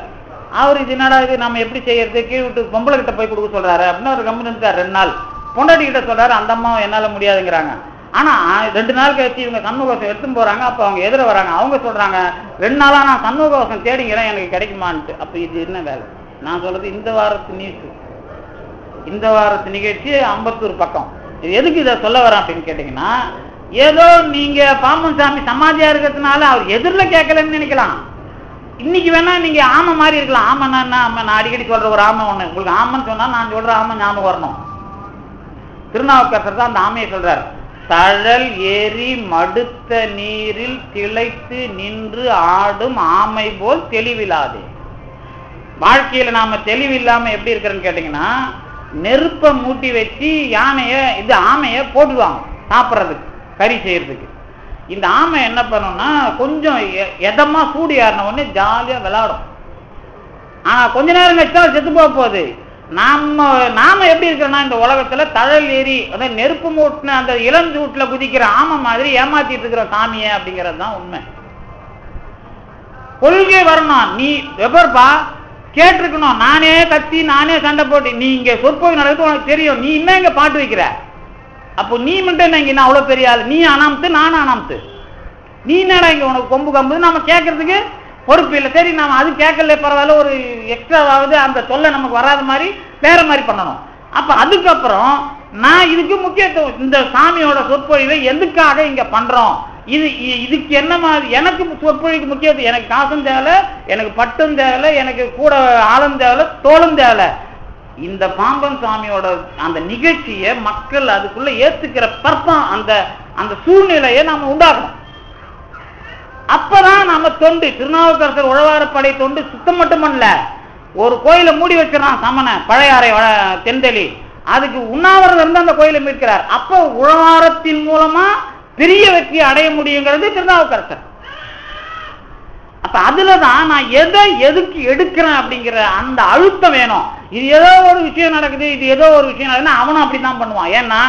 அவர் இது என்னடா இது நம்ம எப்படி செய்யறது, கீழ் வீட்டு பொம்பளை கிட்ட போய் கொடுக்க சொல்றாரு அப்படின்னு ஒரு கம்பெனி இருக்காரு. 2 நாள் பொண்டாட்டி கிட்ட சொல்றாரு, அந்த அம்மா என்னால முடியாதுங்கிறாங்க. ஆனா 2 நாள் கழிச்சு இவங்க சண்முக கவசம் எடுத்துன்னு போறாங்க. அப்ப அவங்க எதிர வராங்க, அவங்க சொல்றாங்க 2 நாளா நான் சண்முக கவசம் தேடிங்கிறேன், எனக்கு கிடைக்குமான்ட்டு. அப்ப இது என்ன வேலை? நான் சொல்றது இந்த வாரத்து நியூஸ், இந்த வாரத்து நிகழ்ச்சி அம்பத்தூர் பக்கம். இது எதுக்கு இதை சொல்ல வரேன் அப்படின்னு கேட்டீங்கன்னா, ஏதோ நீங்க பாம்பன் சாமி சமாதியா இருக்கிறதுனால அவர் எதிரில் கேட்கலன்னு நினைக்கலாம். இன்னைக்கு வேணா நீங்க ஆமை மாதிரி இருக்கலாம். ஆமைன்னா என்ன? ஆமை நான் அடிக்கடி சொல்ற ஒரு ஆமை ஒண்ணு, உங்களுக்கு ஆமைன்னு சொன்னா நான் சொல்ற ஆமை ஞாபகம் வரணும். திருநாவுக்கரசர் தான் அந்த ஆமையை சொல்றாரு. தழல் ஏறி மடுத்த நீரில் திளைத்து நின்று ஆடும் ஆமை போல் தெளிவில்லாதே. வாழ்க்கையில நாம தெளிவில்லாம எப்படி இருக்கிறேன்னு கேட்டீங்கன்னா, நெருப்பை மூட்டி வச்சு ஆமைய போட்டுவாங்க சாப்பிட்றதுக்கு, கறி செய்யறதுக்கு. இந்த ஆமை என்ன பண்ணும்னா, கொஞ்சம் எதமா சூடு ஏறின உடனே ஜாலியா விளையாடும். ஆனா கொஞ்ச நேரம் கழிச்சா செத்து போக போகுது. நாம எப்படி இருக்கிறோம்னா, இந்த உலகத்துல தழல் ஏறி அதாவது நெருப்பு மூட்டின அந்த இளஞ்சூட்டுல குதிக்கிற ஆமை மாதிரி ஏமாத்திட்டு இருக்கிற சாமியை அப்படிங்கிறது தான் உண்மை. கொள்கை வரணும். நீ எவர்பா கேட்டிருக்கணும், நானே கத்தி நானே சண்டை போட்டு, நீ இங்க சொற்பொழி நடக்குது உனக்கு தெரியும், நீ இன்னும் இங்க பாட்டு வைக்கிற. அப்போ நீ மட்டும் என்ன இங்க அவ்வளவு பெரிய ஆள், நீ அனாமத்து நானும் அனாமத்து, நீ என்னடா இங்க உனக்கு கொம்பு கம்பு நம்ம கேட்கறதுக்கு பொறுப்பு இல்லை. சரி நாம அது கேட்கல பரவாயில்ல, ஒரு எக்ஸ்ட்ராவாவது அந்த தொல்லை நமக்கு வராத மாதிரி வேற மாதிரி பண்ணணும். அப்ப அதுக்கப்புறம் நான் இதுக்கு முக்கியத்துவம், இந்த சாமியோட சொற்பொழிவை எதுக்காக இங்க பண்றோம், இதுக்கு என்ன மாதிரி எனக்கு சொற்பொழிக்கு முக்கியத்துவம். எனக்கு காசும் தேவை, எனக்கு பட்டும் தேவை, எனக்கு கூட ஆளும் தேவை, தோளும் தேவை. இந்த பாம்பன் சாமியோட அந்த நிகழ்ச்சியை மக்கள் அதுக்குள்ள ஏத்துக்கிற பற்பம், அந்த சூழ்நிலையை நாம உண்டாகணும். அப்பதான் நம்ம தொண்டு, திருநாவுக்கரசர் உழவாரப்படை தொண்டு சுத்தம் மட்டும் பண்ணல, ஒரு கோயிலை மூடி வச்சிடறான் சமண பழையாறை தென்தளி, அதுக்கு உண்ணாவிரதம் இருந்து அந்த கோயிலை மீட்கிறார். அப்ப உழவாரத்தின் மூலமா பெரிய வெற்றி அடைய முடியுங்கிறது திருநாவுக்கரசர். அப்ப அதுலதான் நான் எதுக்கு எடுக்கிறேன் அப்படிங்கிற அந்த அழுத்தம் வேணும். இது ஏதோ ஒரு விஷயம் நடக்குது, இது ஏதோ ஒரு விஷயம் நடக்குதுன்னா அவனும் அப்படித்தான் பண்ணுவான். ஏன்னா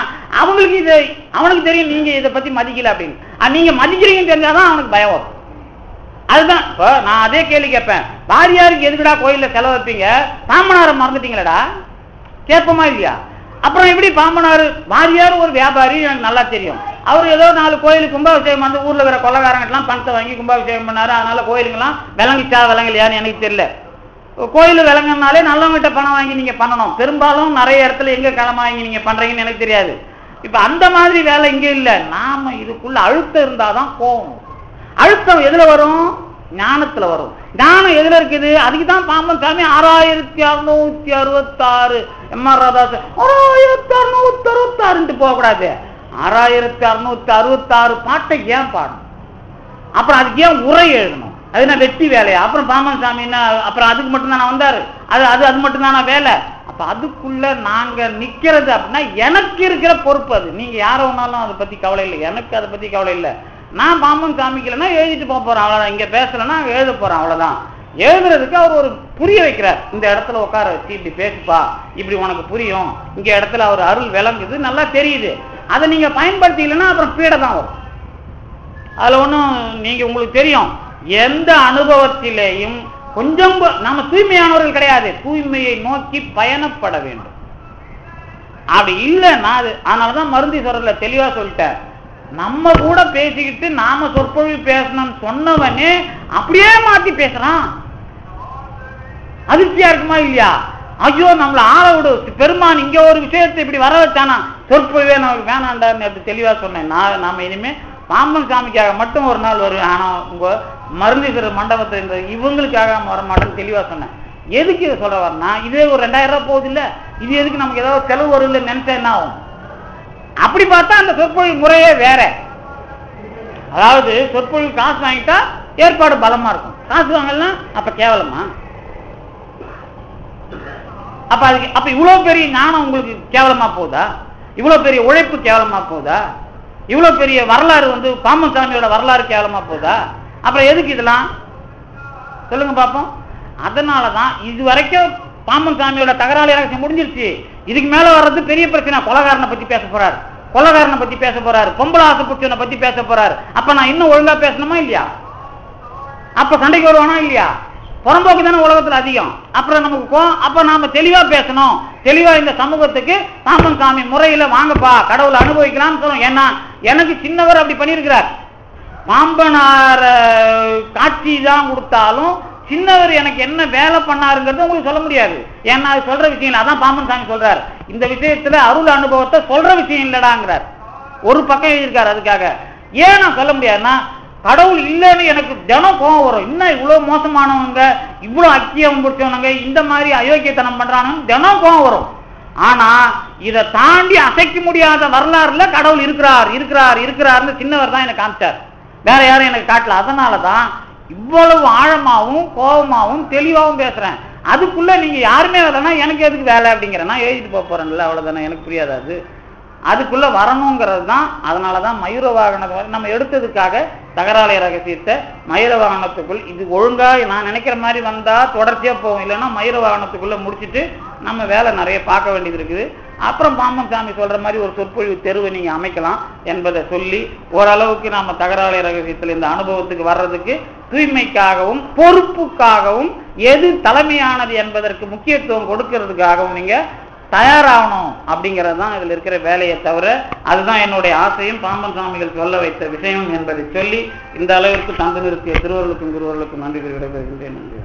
அவனுக்கு தெரியும் நீங்க இதை பத்தி மதிக்கல அப்படின்னு. நீங்க மதிக்கிறீங்கன்னு தெரிஞ்சாதான் அவனுக்கு பயம் வரும். அதுதான் இப்போ நான் அதே கேள்வி கேட்பேன், வாரியாருக்கு எதுக்குடா கோயில்ல செலவு வைப்பீங்க, பாம்பனாரை மறந்துட்டீங்களடா கேட்போமா இல்லையா? அப்புறம் எப்படி பாம்பனார் வாரியார் ஒரு வியாபாரி, எனக்கு நல்லா தெரியும். அவர் ஏதோ 4 கோயிலுக்கு கும்பாபிஷேகம் வந்து ஊர்ல இருக்கிற கொள்ளக்காரங்கெல்லாம் பணத்தை வாங்கி கும்பாபிஷேகம் பண்ணாரு. அதனால கோயிலுங்கெல்லாம் விளங்கிச்சா விளங்கலையான்னு எனக்கு தெரியல. கோயில் விளங்கினாலே நல்லவங்கிட்ட பணம் வாங்கி நீங்க பண்ணணும். பெரும்பாலும் நிறைய இடத்துல எங்க கடன் வாங்கி நீங்க பண்றீங்கன்னு எனக்கு தெரியாது. இப்ப அந்த மாதிரி வேலை இங்க இல்ல. நாம இதுக்குள்ள அழுத்தம் இருந்தாதான் கோவம். அழுத்தம் எதுல வரும்? ஞானத்துல வரும். ஞானம் எதுல இருக்குது? அதுக்குதான் பாம்பன் சாமி 6666 எம்.ஆர். ராதாசு 6666 போகக்கூடாது. 6666 பாட்டை ஏன் பாடணும்? அப்புறம் அதுக்கு ஏன் உரை எழுதணும்? அது என்ன வெட்டி வேலையா? அப்புறம் பாம்பன் சாமின்னா அப்புறம் அதுக்கு மட்டும்தான் வந்தாரு, அது மட்டும்தானா வேலை? அப்ப அதுக்குள்ள நாங்க நிக்கிறது அப்படின்னா எனக்கு இருக்கிற பொறுப்பு அது. நீங்க யார ஒன்னாலும் அதை பத்தி கவலை இல்லை, எனக்கு அதை பத்தி கவலை இல்லை. நான் பாம்பன் காமிக்கலன்னா எழுதிட்டு போறேன், அவ்வளவுதான். இங்க பேசலன்னா எழுத போறேன், அவ்வளவுதான். எழுதுறதுக்கு அவர் ஒரு புரிய வைக்கிறார். இந்த இடத்துல உட்கார வச்சு இப்படி பேசுப்பா, இப்படி உனக்கு புரியும், இங்க இடத்துல அவர் அருள் விளங்குது, நல்லா தெரியுது. அதை நீங்க பயன்படுத்திக்கலன்னா அப்புறம் பீடை தான் வரும். அதுல ஒன்றும் நீங்க உங்களுக்கு தெரியும், எந்த அனுபவத்திலேயும் கொஞ்சம் நம்ம தூய்மையானவர்கள் கிடையாது, தூய்மையை நோக்கி பயணப்பட வேண்டும். அப்படி இல்லைன்னா அது அதனாலதான் மருந்தி சொல்றதுல தெளிவா சொல்லிட்டேன். நம்ம கூட பேசிக்கிட்டு நாம சொற்பொழிவு பேசணும்னு சொன்னவனே அப்படியே மாத்தி பேசுறான். அதிர்ச்சியா இருக்குமா இல்லையா? ஐயோ நம்மள ஆள விடு, பெருமான் இங்க ஒரு விஷயத்தை இப்படி வர வச்சானா, சொற்பொழிவே நமக்கு வேணாண்டான்னு தெளிவா சொன்னேன். நாம இனிமே பாம்பன் சாமிக்காக மட்டும் ஒரு நாள் வரும், ஆனா உங்க மருந்தீஸ்வரர் மண்டபத்தை இவங்களுக்காக வர மாட்டேன்னு தெளிவா சொன்னேன். எதுக்கு இதை சொல்ல வரனா, இதே ஒரு 2000 ரூபாய் போகுது இல்ல, இது எதுக்கு நமக்கு ஏதாவது செலவு வரும் இல்லை நினைச்சா என்ன ஆகும்? அப்படி பார்த்தா அந்த சொற்பொழிவு முறையே வேற. அதாவது சொற்பொழிவு காசு வாங்கிட்டா ஏற்பாடு பலமா இருக்கும், காசு வாங்கலாம் அப்ப கேவலமா? அப்ப அதுக்கு அப்ப இவ்வளவு பெரிய ஞானம் உங்களுக்கு கேவலமா போகுதா? இவ்வளவு பெரிய உழைப்பு கேவலமா போகுதா? இவ்வளவு பெரிய வரலாறு பாம்பன் சாமியோட வரலாறு கேவலமா போகுதா? அப்புறம் எதுக்கு இதெல்லாம் சொல்லுங்க பாப்போம். அதனாலதான் இது வரைக்கும் பாம்பன் சாமியோட தகராறு ரகசியம் முடிஞ்சிருச்சு. இதுக்கு மேல வர்றது பெரிய பிரச்சனை. கொலகாரனை பத்தி பேச போறாரு, கொலகாரனை பத்தி பேச போறாரு, பொம்பளை ஆசைப்புச்சனை பத்தி பேச போறாரு. அப்ப நான் இன்னும் ஒழுங்கா பேசணுமா இல்லையா? அப்ப சண்டைக்கு வருவானா இல்லையா? புறம்போக்கு தானே உலகத்துல அதிகம். அப்புறம் நமக்கு அப்ப நாம தெளிவா பேசணும். தெளிவா இந்த சமூகத்துக்கு பாம்பன் சாமி முறையில வாங்கப்பா, கடவுளை அனுபவிக்கலாம்னு சொல்லணும். ஏன்னா எனக்கு சின்னவர் அப்படி பண்ணியிருக்கிறார். பாம்பனார காட்சி தான் கொடுத்தாலும் சின்னவர் எனக்கு என்ன வேலை பண்ணாருங்கிறது உங்களுக்கு சொல்ல முடியாது. ஏன்னா அது சொல்ற விஷயம் இல்லை. அதான் பாம்பன் சாமி சொல்றாரு, இந்த விஷயத்துல அருள் அனுபவத்தை சொல்ற விஷயம் இல்லடாங்கிறார். ஒரு பக்கம் எழுதியிருக்காரு. அதுக்காக ஏன் நான் சொல்ல முடியாதுன்னா, கடவுள் இல்லைன்னு எனக்கு தினம் கோபம் வரும். இன்னும் இவ்வளவு மோசமானவங்க, இவ்வளவு அக்கியம் பிடிச்சவனுங்க, இந்த மாதிரி அயோக்கியத்தனம் பண்றானுங்க, தினம் கோபம் வரும். ஆனா இதை தாண்டி அசைக்க முடியாத வரலாறுல கடவுள் இருக்கிறார் இருக்கிறார் இருக்கிறார்னு சின்னவர் தான் எனக்கு காமிச்சார், வேற யாரும் எனக்கு காட்டல. அதனாலதான் இவ்வளவு ஆழமாவும் கோபமாவும் தெளிவாகவும் பேசுறேன். அதுக்குள்ள நீங்க யாருமே வரலன்னா எனக்கு எதுக்கு வேலை அப்படிங்கிறேன். நான் எழுதிட்டு போறேன்ல, அவ்வளவுதானே, எனக்கு புரியாது. அதுக்குள்ள வரணுங்கிறது தான். அதனாலதான் மயூர வாகனத்தை நம்ம எடுத்ததுக்காக தகராலய ரகசியத்தை மயூர வாகனத்துக்குள் இது ஒழுங்கா நான் நினைக்கிற மாதிரி வந்தா தொடர்ச்சியா போகும். இல்லைன்னா மயூர வாகனத்துக்குள்ள முடிச்சுட்டு நம்ம வேலை நிறைய பார்க்க வேண்டியது இருக்குது. அப்புறம் பாம்பன் சாமி சொல்ற மாதிரி ஒரு சொற்பொழிவு தெருவை நீங்க அமைக்கலாம் என்பதை சொல்லி ஓரளவுக்கு நாம தகராலய ரகசியத்தில் இந்த அனுபவத்துக்கு வர்றதுக்கு தூய்மைக்காகவும் பொறுப்புக்காகவும் எது தலைமையானது என்பதற்கு முக்கியத்துவம் கொடுக்கறதுக்காகவும் நீங்க தயாராகணும் அப்படிங்கிறது தான் இதுல இருக்கிற வேலையை தவிர, அதுதான் என்னுடைய ஆசையும் பாம்பன் சாமிகள் சொல்ல வைத்த விஷயம் என்பதை சொல்லி இந்த அளவிற்கு தந்து நிறுத்திய திருவர்களுக்கும் நன்றி விடைபெறுகின்றேன். நன்றி.